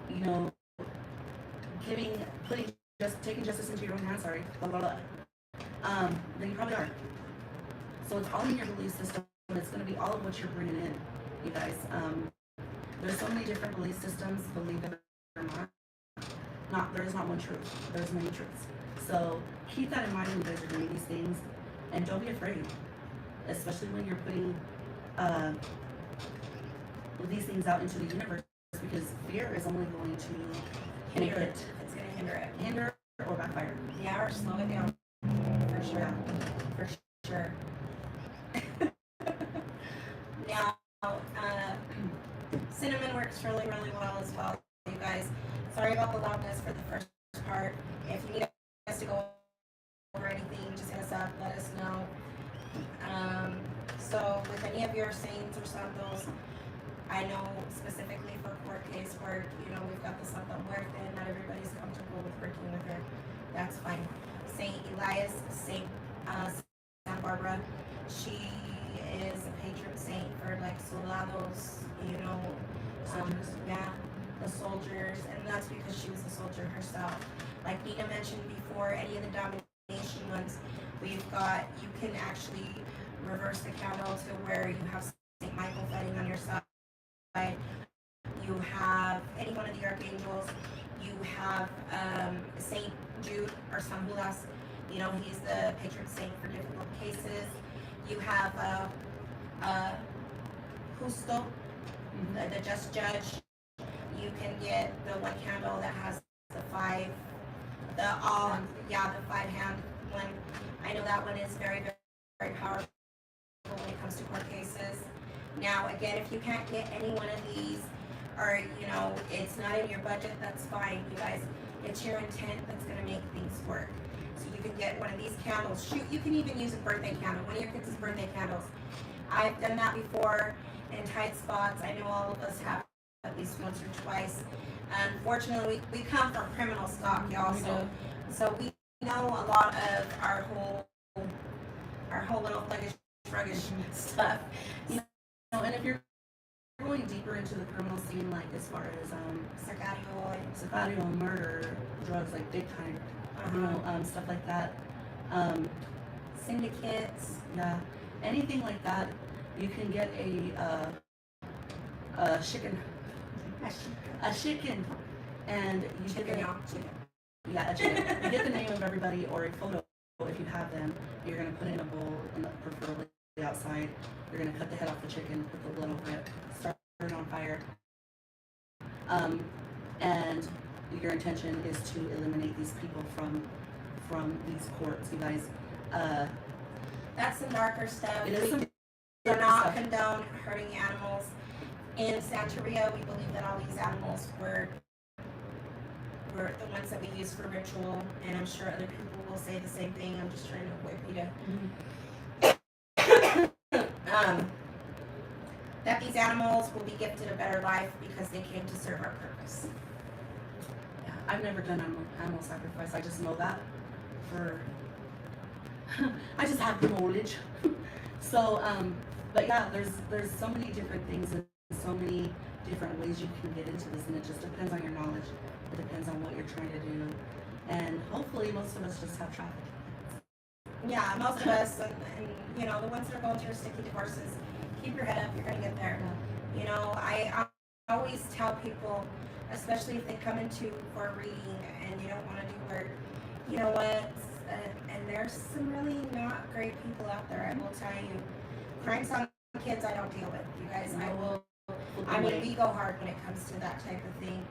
you know, taking justice into your own hands. Sorry, blah blah blah. Then you probably are. So it's all in your belief system. It's gonna be all of what you're bringing in, you guys. There's so many different belief systems. Believe it or not. There is not one truth. There's many truths. So keep that in mind when you guys are doing these things, and don't be afraid, especially when you're putting these things out into the universe, because fear is only going to make it It's going to hinder it. hinder or backfire. Yeah, or slow it down. For sure. Yeah. For sure. Now, cinnamon works really, really well as well, you guys. Sorry about the loudness for the first part. If you need us to go over anything, just hit us up, let us know. So with any of your saints or santos, I know specifically for court case where, you know, we've got the Santa Muerte and not everybody's comfortable with working with her. That's fine. Saint Elias, Saint Santa Barbara, she is a patron saint for like soldados, you know, yeah, the soldiers, and that's because she was a soldier herself. Like Nina mentioned before, any of the domination ones, we've got, you can actually reverse the candle to where you have Saint Michael fighting on your side. You have any one of the archangels. You have Saint Jude or San Judas. You know, he's the patron saint for difficult cases. You have Justo, the Just Judge. You can get the one candle that has the five, the 5-hand one. I know that one is very, very, very powerful when it comes to court cases. Now, again, if you can't get any one of these, or it's not in your budget, that's fine, you guys. It's your intent that's gonna make things work. So you can get one of these candles. Shoot, you can even use a birthday candle, one of your kids' birthday candles. I've done that before in tight spots. I know all of us have at least once or twice. Unfortunately, we come from criminal stock, y'all, so we know a lot of our whole little thuggish stuff. And if you're going deeper into the criminal scene, like as far as sicario, murder, drugs, like big time, stuff like that, syndicates, yeah, anything like that, you can get a chicken, and you get a chicken. You get the name of everybody or a photo if you have them. You're gonna put it in a bowl, preferably outside. You're gonna cut the head off the chicken, put the blood over it, start it on fire. And your intention is to eliminate these people from these courts, you guys. That's some darker stuff. It is some We do not condone hurting animals. In Santeria, we believe that all these animals were the ones that we use for ritual, and I'm sure other people will say the same thing. I'm just trying to avoid PETA. That these animals will be gifted a better life because they came to serve our purpose. Yeah, I've never done animal sacrifice. I just know that I just have the knowledge. So, but yeah, there's so many different things and so many different ways you can get into this, and it just depends on your knowledge. It depends on what you're trying to do, and hopefully most of us just have traffic. Yeah, most of us, and the ones that are going through sticky divorces, keep your head up. You're gonna get there. I always tell people, especially if they come into for a reading and you don't want to do work, you know what? And there's some really not great people out there. I will tell you, crimes on kids I don't deal with. You guys, I mean, we go hard when it comes to that type of thing.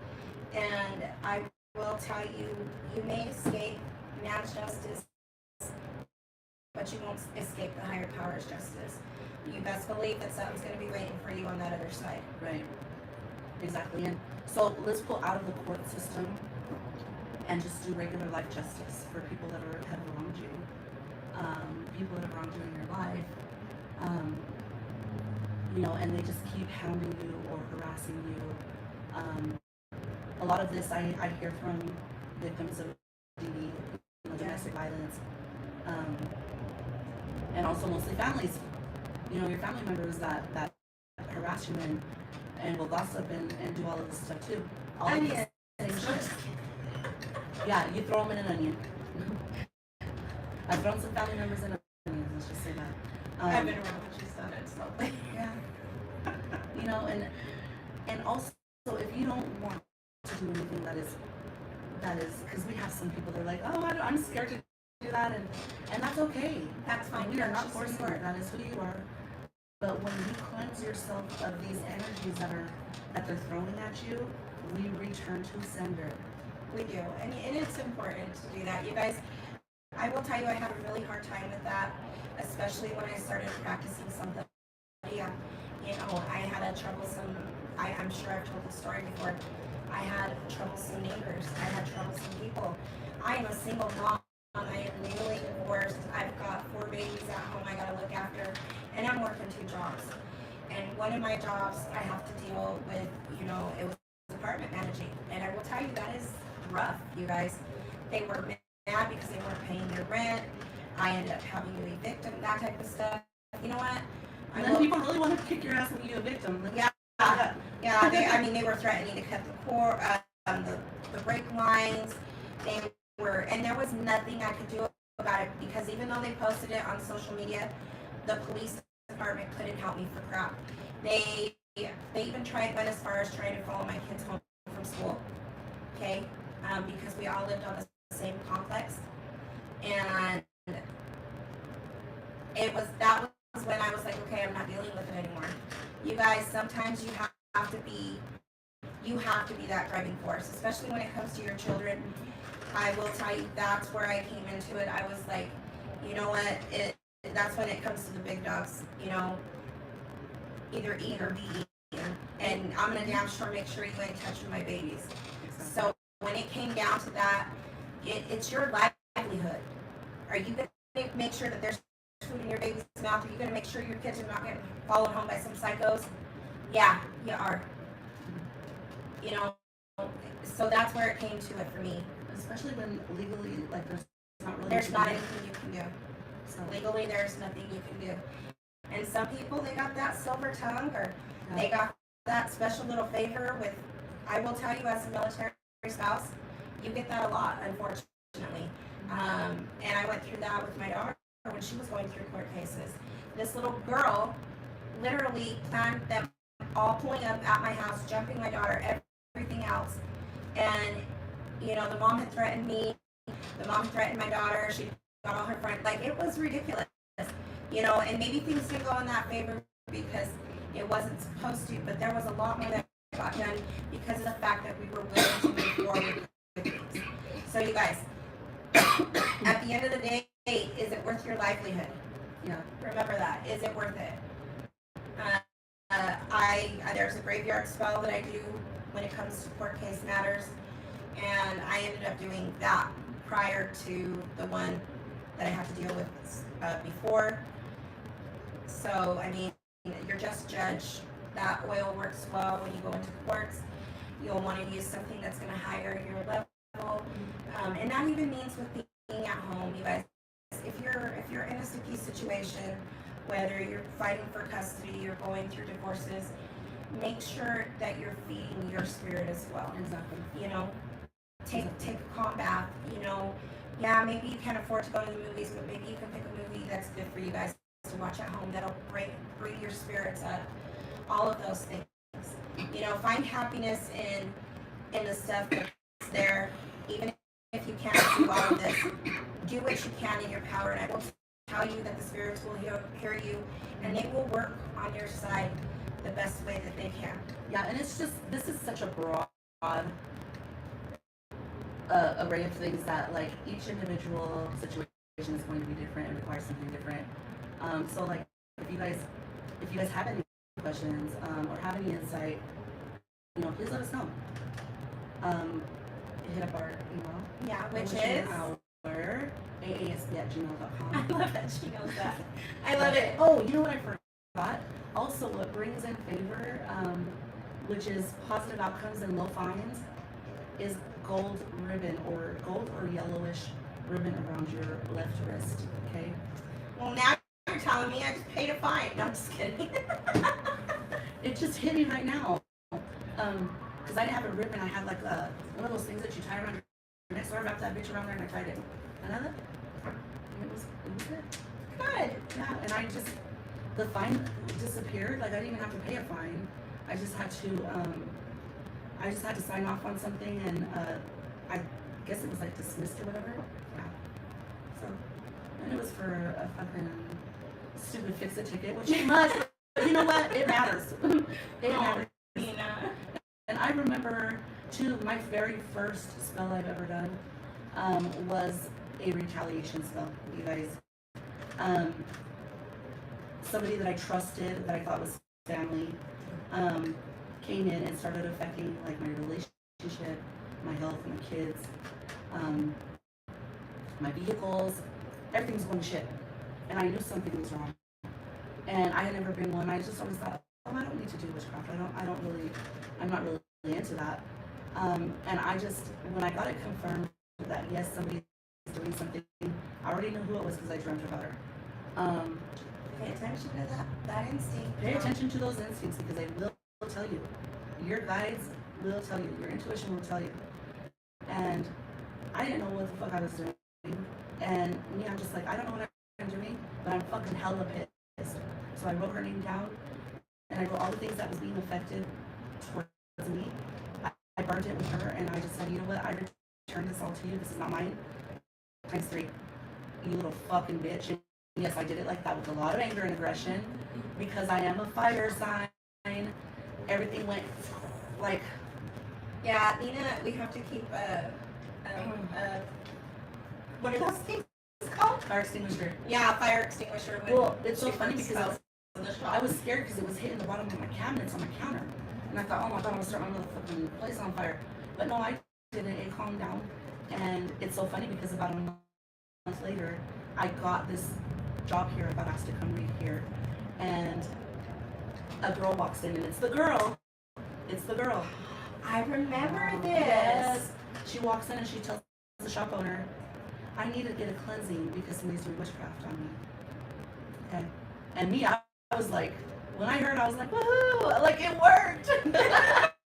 And I will tell you, you may escape man's justice, but you won't escape the higher power's justice. You best believe that something's going to be waiting for you on that other side. Right. Exactly. And so let's pull out of the court system and just do regular life justice for people that have wronged you, people that have wronged you in your life, and they just keep hounding you or harassing you. A lot of this I hear from victims of DV, domestic violence, and also mostly families. Your family members that harass you and will gossip and do all of this stuff too. All of this same shit. Yeah, you throw them in an onion. I've thrown some family members in onions, let's just say that. I've been around when she's done it, so. Yeah. And also, if you don't want to do anything that is, because we have some people that are like, oh, I'm scared to do that, and that's okay. That's fine. We are not forcing you. That is who you are. But when you cleanse yourself of these energies that they're throwing at you, we return to sender. We do, and it's important to do that. You guys, I will tell you, I had a really hard time with that, especially when I started practicing something. I had a troublesome, I'm sure I've told the story before, I had troublesome neighbors, I had troublesome people. I am a single mom, I am newly divorced, I've got 4 babies at home I gotta look after, and I'm working 2 jobs. And one of my jobs, I have to deal with, it was apartment managing, and I will tell you, that is rough, you guys. They were mad because they weren't paying their rent. I ended up having to evict them, that type of stuff. You know what? And then people really want to kick your ass when you evict them. Yeah. They were threatening to cut the brake lines. And there was nothing I could do about it because even though they posted it on social media, the police department couldn't help me for crap. They even went as far as trying to follow my kids home from school. Okay, because we all lived on the same complex, and that was when I was like, okay, I'm not dealing with it anymore. You you guys, sometimes you have to be that driving force, especially when it comes to your children. I will tell you, that's where I came into it. I was like, you know what, that's when it comes to the big dogs, you know, either eat or be eaten. And I'm gonna damn sure make sure you ain't touching my babies. So when it came down to that, it's your livelihood. Are you gonna make sure that there's food in your baby's mouth? Are you gonna make sure your kids are not getting followed home by some psychos? Yeah, you are. You know, so that's where it came to it for me. Especially when legally, like, There's not anything anything you can do. So, Legally, there's nothing you can do. And some people, they got that silver tongue, or they got that special little favor with, I will tell you, as a military spouse, you get that a lot, unfortunately. And I went through that with my daughter when she was going through court cases. This little girl literally planned them all pulling up at my house, jumping my daughter, everything else. And, you know, the mom had threatened me. The mom threatened my daughter. She got all her friends. Like, it was ridiculous. You know, and maybe things didn't go in that favor because it wasn't supposed to, but there was a lot more that got done because of the fact that we were willing to move forward with things. So you guys, at the end of the day, is it worth your livelihood? yeah. Remember that. Is it worth it? There's a graveyard spell that I do when it comes to court case matters, and I ended up doing that prior to the one that I have to deal with before. So, I mean, you're just judge. That oil works well when you go into courts. You'll want to use something that's going to higher your level, and that even means with being at home, you guys. If you're in a sticky situation, whether you're fighting for custody, you're going through divorces, make sure that you're feeding your spirit as well. Exactly. You know, take a calm bath. You know, yeah, maybe you can't afford to go to the movies, but maybe you can pick a movie that's good for you guys to watch at home that'll bring your spirits up. All of those things. You know, find happiness in the stuff that's there, even if you can't do all of this. Do what you can in your power, and I will tell you that the spirits will hear you, and they will work on your side the best way that they can. Yeah, and it's just, this is such a broad array of things that, like, each individual situation is going to be different and require something different. So, like, if you guys have any questions or have any insight, you know, please let us know. Hit up our email. Yeah, which is our aasb@gmail.com. I love that she knows that. I love it. Oh, you know what I forgot? Also, what brings in favor, which is positive outcomes and low fines, is gold ribbon or gold or yellowish ribbon around your left wrist. Okay. Well, now you're telling me I just paid a fine. No, I'm just kidding. It just hit me right now. Because I didn't have a ribbon. I had like one of those things that you tie around your neck. So I wrapped that bitch around there and I tied it. And I left it. And it was good. Good. Yeah. And the fine disappeared. Like, I didn't even have to pay a fine. I just had to sign off on something, and I guess it was like dismissed or whatever. Yeah. So, and it was for a fucking stupid fix-it ticket, which it must. But you know what? It matters. It matters. And I remember too, my very first spell I've ever done was a retaliation spell. You guys. Somebody that I trusted, that I thought was family, came in and started affecting, like, my relationship, my health, my kids, my vehicles. Everything was going to shit. And I knew something was wrong. And I had never been one. I just always thought, oh, I don't need to do witchcraft. I'm not really into that. And I just, when I got it confirmed that yes, somebody's doing something, I already knew who it was because I dreamt about her. Pay attention to that instinct. Pay attention to those instincts, because they will tell you. Your guides will tell you. Your intuition will tell you. And I didn't know what the fuck I was doing. And me, I'm just like, I don't know what I'm doing, but I'm fucking hella pissed. So I wrote her name down, and I wrote all the things that was being affected towards me. I burned it with her, and I just said, you know what? I return this all to you. This is not mine. Times 3. You little fucking bitch. Yes, I did it like that with a lot of anger and aggression, because I am a fire sign. Everything went like, Yeah, Nina, we have to keep what are those things called? fire extinguisher. Yeah, fire extinguisher. When Well, it's so she funny first because fell in the shop. I was scared because it was hitting the bottom of my cabinets on my counter. And I thought, oh my god, I'm gonna start my motherfucking place on fire. But no, I didn't. It calmed down. And it's so funny because about a month later, I got this job here. I got asked to come read here. And a girl walks in, and it's the girl. It's the girl. I remember this. Yes. She walks in and she tells the shop owner, I need to get a cleansing because somebody's doing witchcraft on me. Okay. And me, I was like, when I heard, I was like, woohoo! Like, it worked!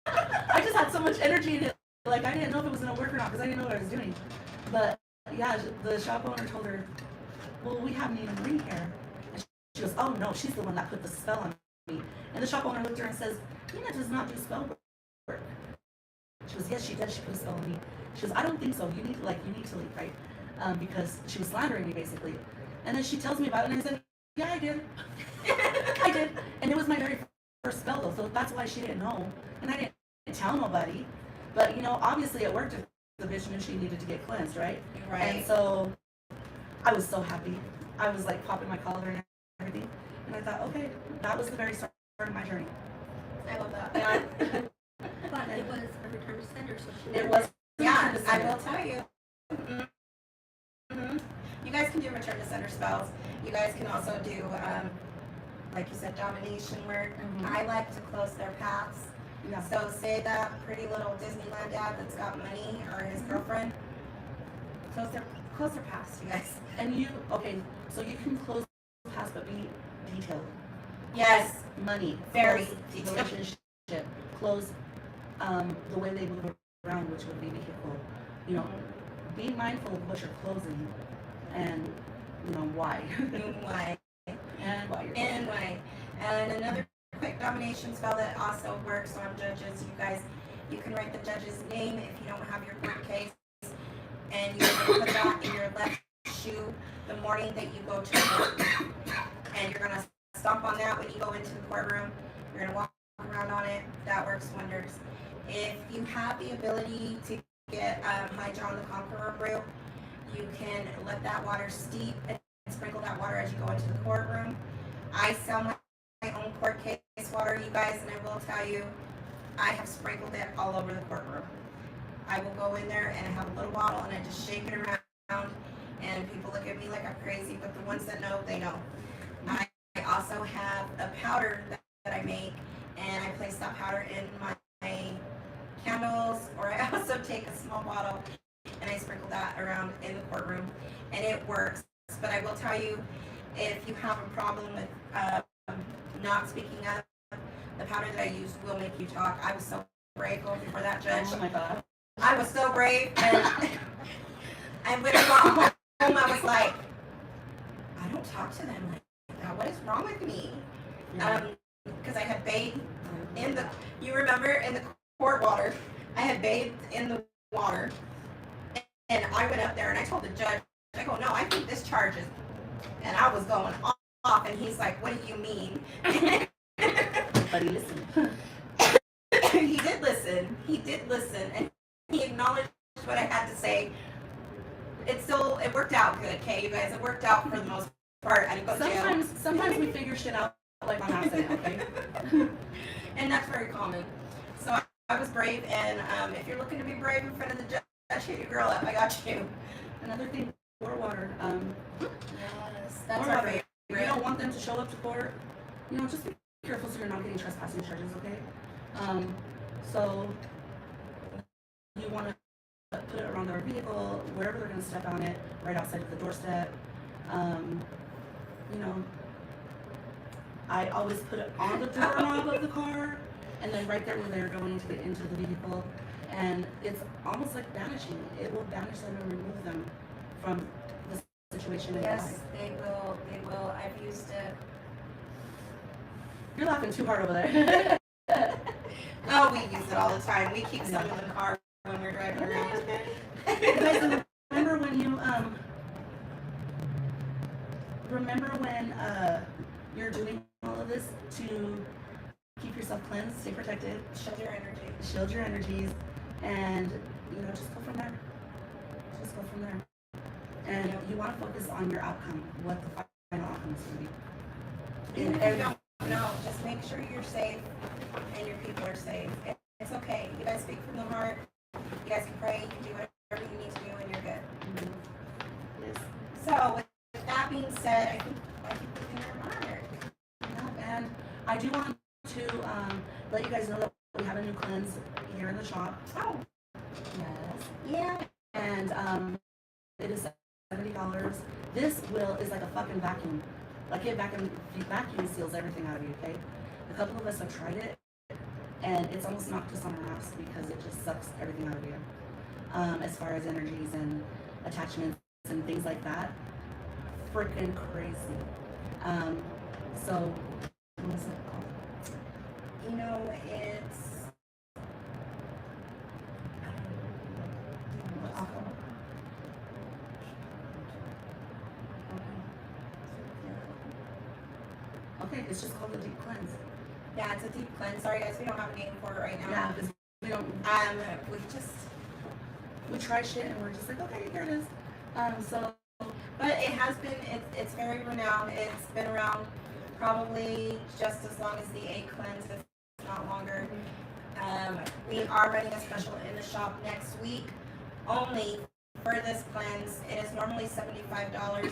I just had so much energy in it. Like, I didn't know if it was going to work or not because I didn't know what I was doing. But, yeah, the shop owner told her, well, we have Nina Marie here. And she goes, oh, no, she's the one that put the spell on me. And the shop owner looked at her and says, Nina does not do spell work. She goes, yes, she does. She put a spell on me. She goes, I don't think so. You need to leave, right? Because she was slandering me, basically. And then she tells me about it, and I said, yeah, I did. I did. And it was my very first spell, though, so that's why she didn't know. And I didn't tell nobody. But, you know, obviously it worked if the bitch knew she needed to get cleansed, right? Right. And so I was so happy. I was, like, popping my collar and everything. And I thought, okay, that was the very start of my journey. I love that. Yeah. But it was a return to sender, so she It was. Yeah, I will tell you. You guys can do return to sender spells. You guys can also do, like you said, domination work. I like to close their paths. Yeah. So say that pretty little Disneyland dad that's got money or his girlfriend, close their paths, you guys. And you, okay, so you can close past, but be detailed. Yes, Money, Very close detailed. relationship, close the way they move around, which would be vehicle. You know, be mindful of what you're closing and, you know, why. why? And why you're And why? And another quick domination spell that also works on judges. You guys, you can write the judge's name if you don't have your court case, and you can put that in your left shoe the morning that you go to court. And you're gonna stomp on that when you go into the courtroom. You're gonna walk around on it. That works wonders. If you have the ability to get High John the Conqueror brew, you can let that water steep and sprinkle that water as you go into the courtroom. I sell my own court case water, you guys, and I will tell you, I have sprinkled it all over the courtroom. I will go in there and I have a little bottle and I just shake it around, and people look at me like I'm crazy, but the ones that know, they know. I also have a powder that I make, and I place that powder in my candles, or I also take a small bottle and I sprinkle that around in the courtroom, and it works. But I will tell you, if you have a problem with not speaking up, the powder that I use will make you talk. I was so brave going before that judge. Oh my god. I was so brave, and when I got home, I was like, I don't talk to them like that. What is wrong with me? Because I had bathed in the, you remember, in the court water. I had bathed in the water, and I went up there and I told the judge, I go, no, I think this charge is, and I was going off, and he's like, what do you mean? But he listened. He did listen, and he acknowledged what I had to say. It worked out good, okay, you guys, it worked out for the most part. I didn't go to jail. Sometimes we figure shit out like on accident, okay? And that's very common. So I was brave, and if you're looking to be brave in front of the judge, hit your girl up, I got you. Another thing, pour water. Yes, that's Pour our water. favorite. If you don't want them to show up to court, you know, just be careful so you're not getting trespassing charges, okay? So you want to put it around their vehicle, wherever they're going to step on it, right outside of the doorstep. You know, I always put it on the doorknob of the car, and then right there where they're going to get into the vehicle. And it's almost like banishing. It will banish them and remove them from the situation. in Yes, life. they will. They will. I've used it. You're laughing too hard over there. Oh, we use it all the time. We keep some in the car when we're driving around. You guys remember when you're doing all of this to keep yourself cleansed, stay protected, Shield your energy. shield your energies, and you know, just go from there. Just go from there. And you want to focus on your outcome, what the final outcome is going to be. Even In if you every, don't know, just make sure you're safe and your people are safe. It's okay. You guys speak from the heart. You guys can pray. You can do whatever you need to do, and you're good. yes. So, with that being said, I think we can remark. No, and I do want to let you guys know that we have a new cleanse here in the shop. Oh, Yes. yeah. And it is $70. This is like a fucking vacuum. Like it vacuum seals everything out of you, okay? A couple of us have tried it, and it's almost knocked us on our ass because it just sucks everything out of you. As far as energies and attachments and things like that. Freaking crazy. So, what is it called? You know, it's. Okay, it's just called a deep cleanse. Yeah, it's a deep cleanse. Sorry, guys, we don't have a name for it right now. Yeah, because we don't. We just. We try shit and we're just like, okay, here it is. So But it has been. It's very renowned. It's been around probably just as long as the A cleanse, if not longer. We are running a special in the shop next week, only for this cleanse. It is normally $75,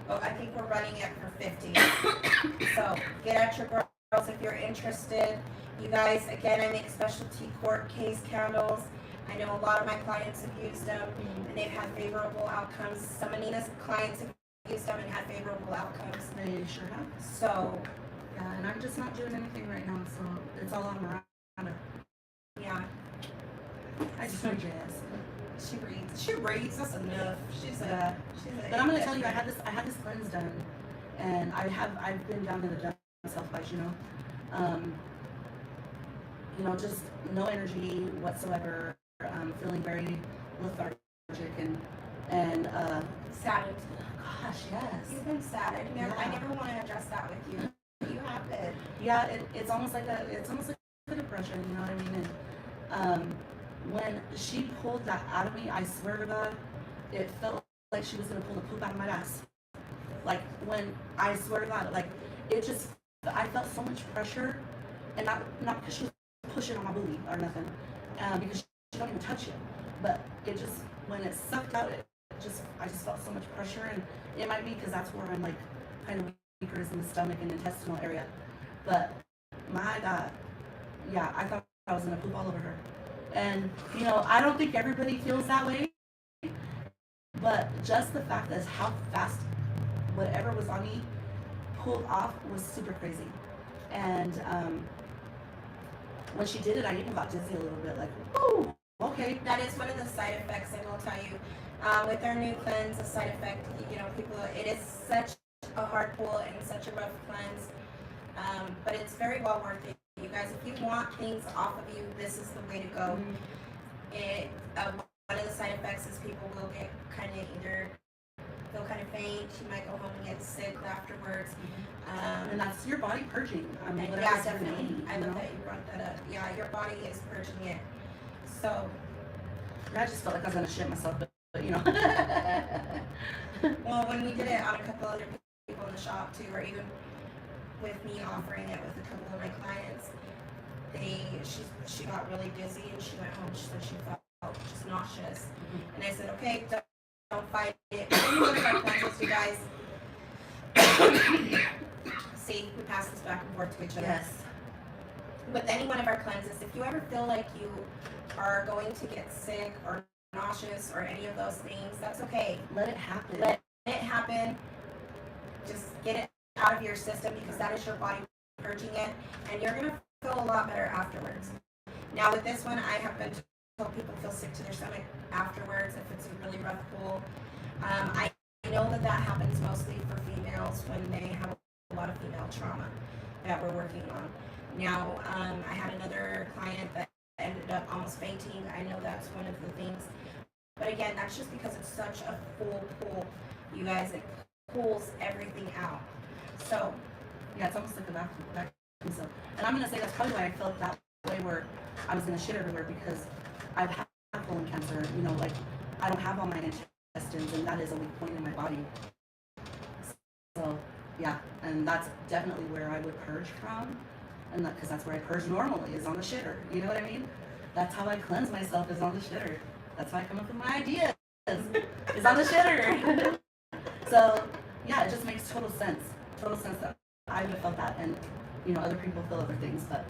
but I think we're running it for $50. So get at your girls if you're interested. You guys, again, I make specialty court case candles. I know a lot of my clients have used them and they've had favorable outcomes. Some of Nina's clients have used them and had favorable outcomes. they sure have. So, Yeah, and I'm just not doing anything right now, so it's all on Miranda. yeah, I just want jazz. she reads. She reads. That's enough. She's a. But I'm gonna tell you, I had this cleanse done, and I've been down to the depths of self-life, you know, just no energy whatsoever, feeling very lethargic and saddened. gosh, yes. You've been saddened. I Yeah. never want to address that with you. You have been. Yeah, it's almost like a depression, you know what I mean? And when she pulled that out of me, I swear to God, it felt like she was gonna pull the poop out of my ass. Like when I swear to God, like I felt so much pressure, and not because she was pushing on my booty or nothing, because she don't even touch it, but it just when it sucked out, I just felt so much pressure, and it might be because that's where I'm like kind of weaker is in the stomach and intestinal area, but my God, yeah, I thought I was gonna poop all over her. And you know, I don't think everybody feels that way, but just the fact that how fast whatever was on me pulled off was super crazy. And when she did it, I even got dizzy a little bit, like, oh, okay. That is one of the side effects, I will tell you. With our new cleanse, the side effect, you know, it is such a hard pull and such a rough cleanse, but it's very well worth it. You guys, if you want things off of you, this is the way to go. One of the side effects is people will get kind of either feel kind of faint. You might go home and get sick afterwards. And that's your body purging. I mean, And whatever's yeah, definitely. happening, I you love know? that you brought that up. Yeah, your body is purging it. So, I just felt like I was gonna shit myself, but you know. well, when we did it on a couple other people in the shop too, or even with me offering it with a couple of my clients, she got really dizzy and she went home. She said she felt just nauseous, and I said, okay, don't fight it. Any one of our cleanses, you guys. See, we pass this back and forth to each other. Yes. With any one of our cleanses, if you ever feel like you are going to get sick or nauseous or any of those things, that's okay. Let it happen. Let it happen. Just get it out of your system because that is your body purging it, and you're going to feel a lot better afterwards. Now with this one, I have been told people feel sick to their stomach afterwards if it's a really rough pull. I know that happens mostly for females when they have a lot of female trauma that we're working on. Now, I had another client that ended up almost fainting. I know that's one of the things. But again, that's just because it's such a full pull. You guys, it pulls everything out. So, Yeah, it's almost like a vacuum So, and I'm gonna say that's probably why I felt that way where I was gonna shit everywhere because I've had colon cancer. You know, like I don't have all my intestines, and that is a weak point in my body. So yeah, and that's definitely where I would purge from, and because that's where I purge normally is on the shitter. You know what I mean? That's how I cleanse myself is on the shitter. That's how I come up with my ideas is on the shitter. So yeah, it just makes total sense. Total sense that I would have felt that, and you know other people feel other things, but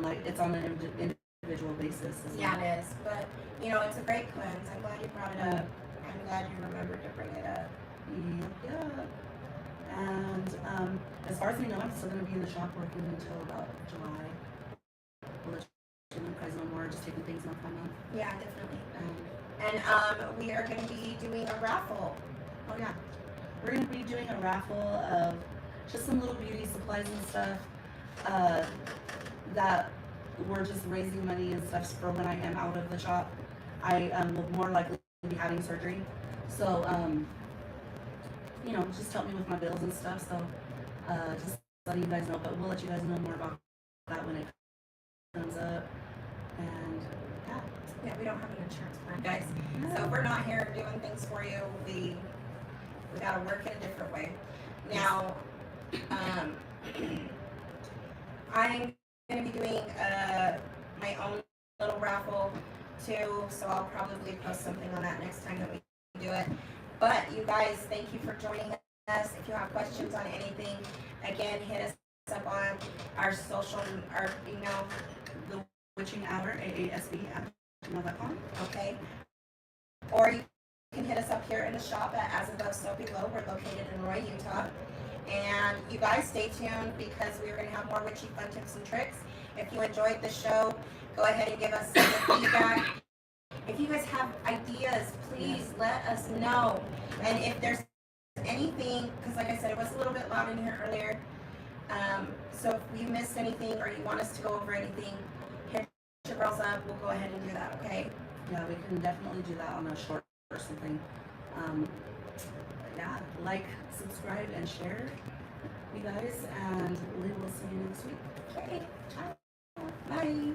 like it's on an individual basis. Yeah, it is. But you know, it's a great cleanse. I'm glad you brought it up. I'm glad you remembered to bring it up. Yeah. And as far as we know, I'm still going to be in the shop working until about July. We'll let you guys know more, just taking things month by month. Yeah, definitely. And we are going to be doing a raffle. Oh yeah, we're going to be doing a raffle of just some little beauty supplies and stuff that we're just raising money and stuff for when I am out of the shop. I will more likely be having surgery, so you know, just help me with my bills and stuff. So just letting you guys know, but we'll let you guys know more about that when it comes up. And Yeah, we don't have an insurance plan, guys. So if we're not here doing things for you, we gotta work in a different way. Now, I'm gonna be doing my own little raffle too, so I'll probably post something on that next time that we do it. But you guys, thank you for joining us. If you have questions on anything, again, hit us up on our social, our email, the witching hour, aasb@gmail.com. okay? Or you can hit us up here in the shop at As Above So Below. We're located in Roy, Utah. And you guys stay tuned because we're going to have more witchy fun tips and tricks. If you enjoyed the show, go ahead and give us some feedback. If you guys have ideas, please let us know. And if there's anything, because like I said, it was a little bit loud in here earlier. So if you missed anything or you want us to go over anything, hit your girls up. We'll go ahead and do that, okay? Yeah, we can definitely do that on a short or something. Yeah, like, subscribe, and share, you guys, and we will see you next week. Okay. Bye.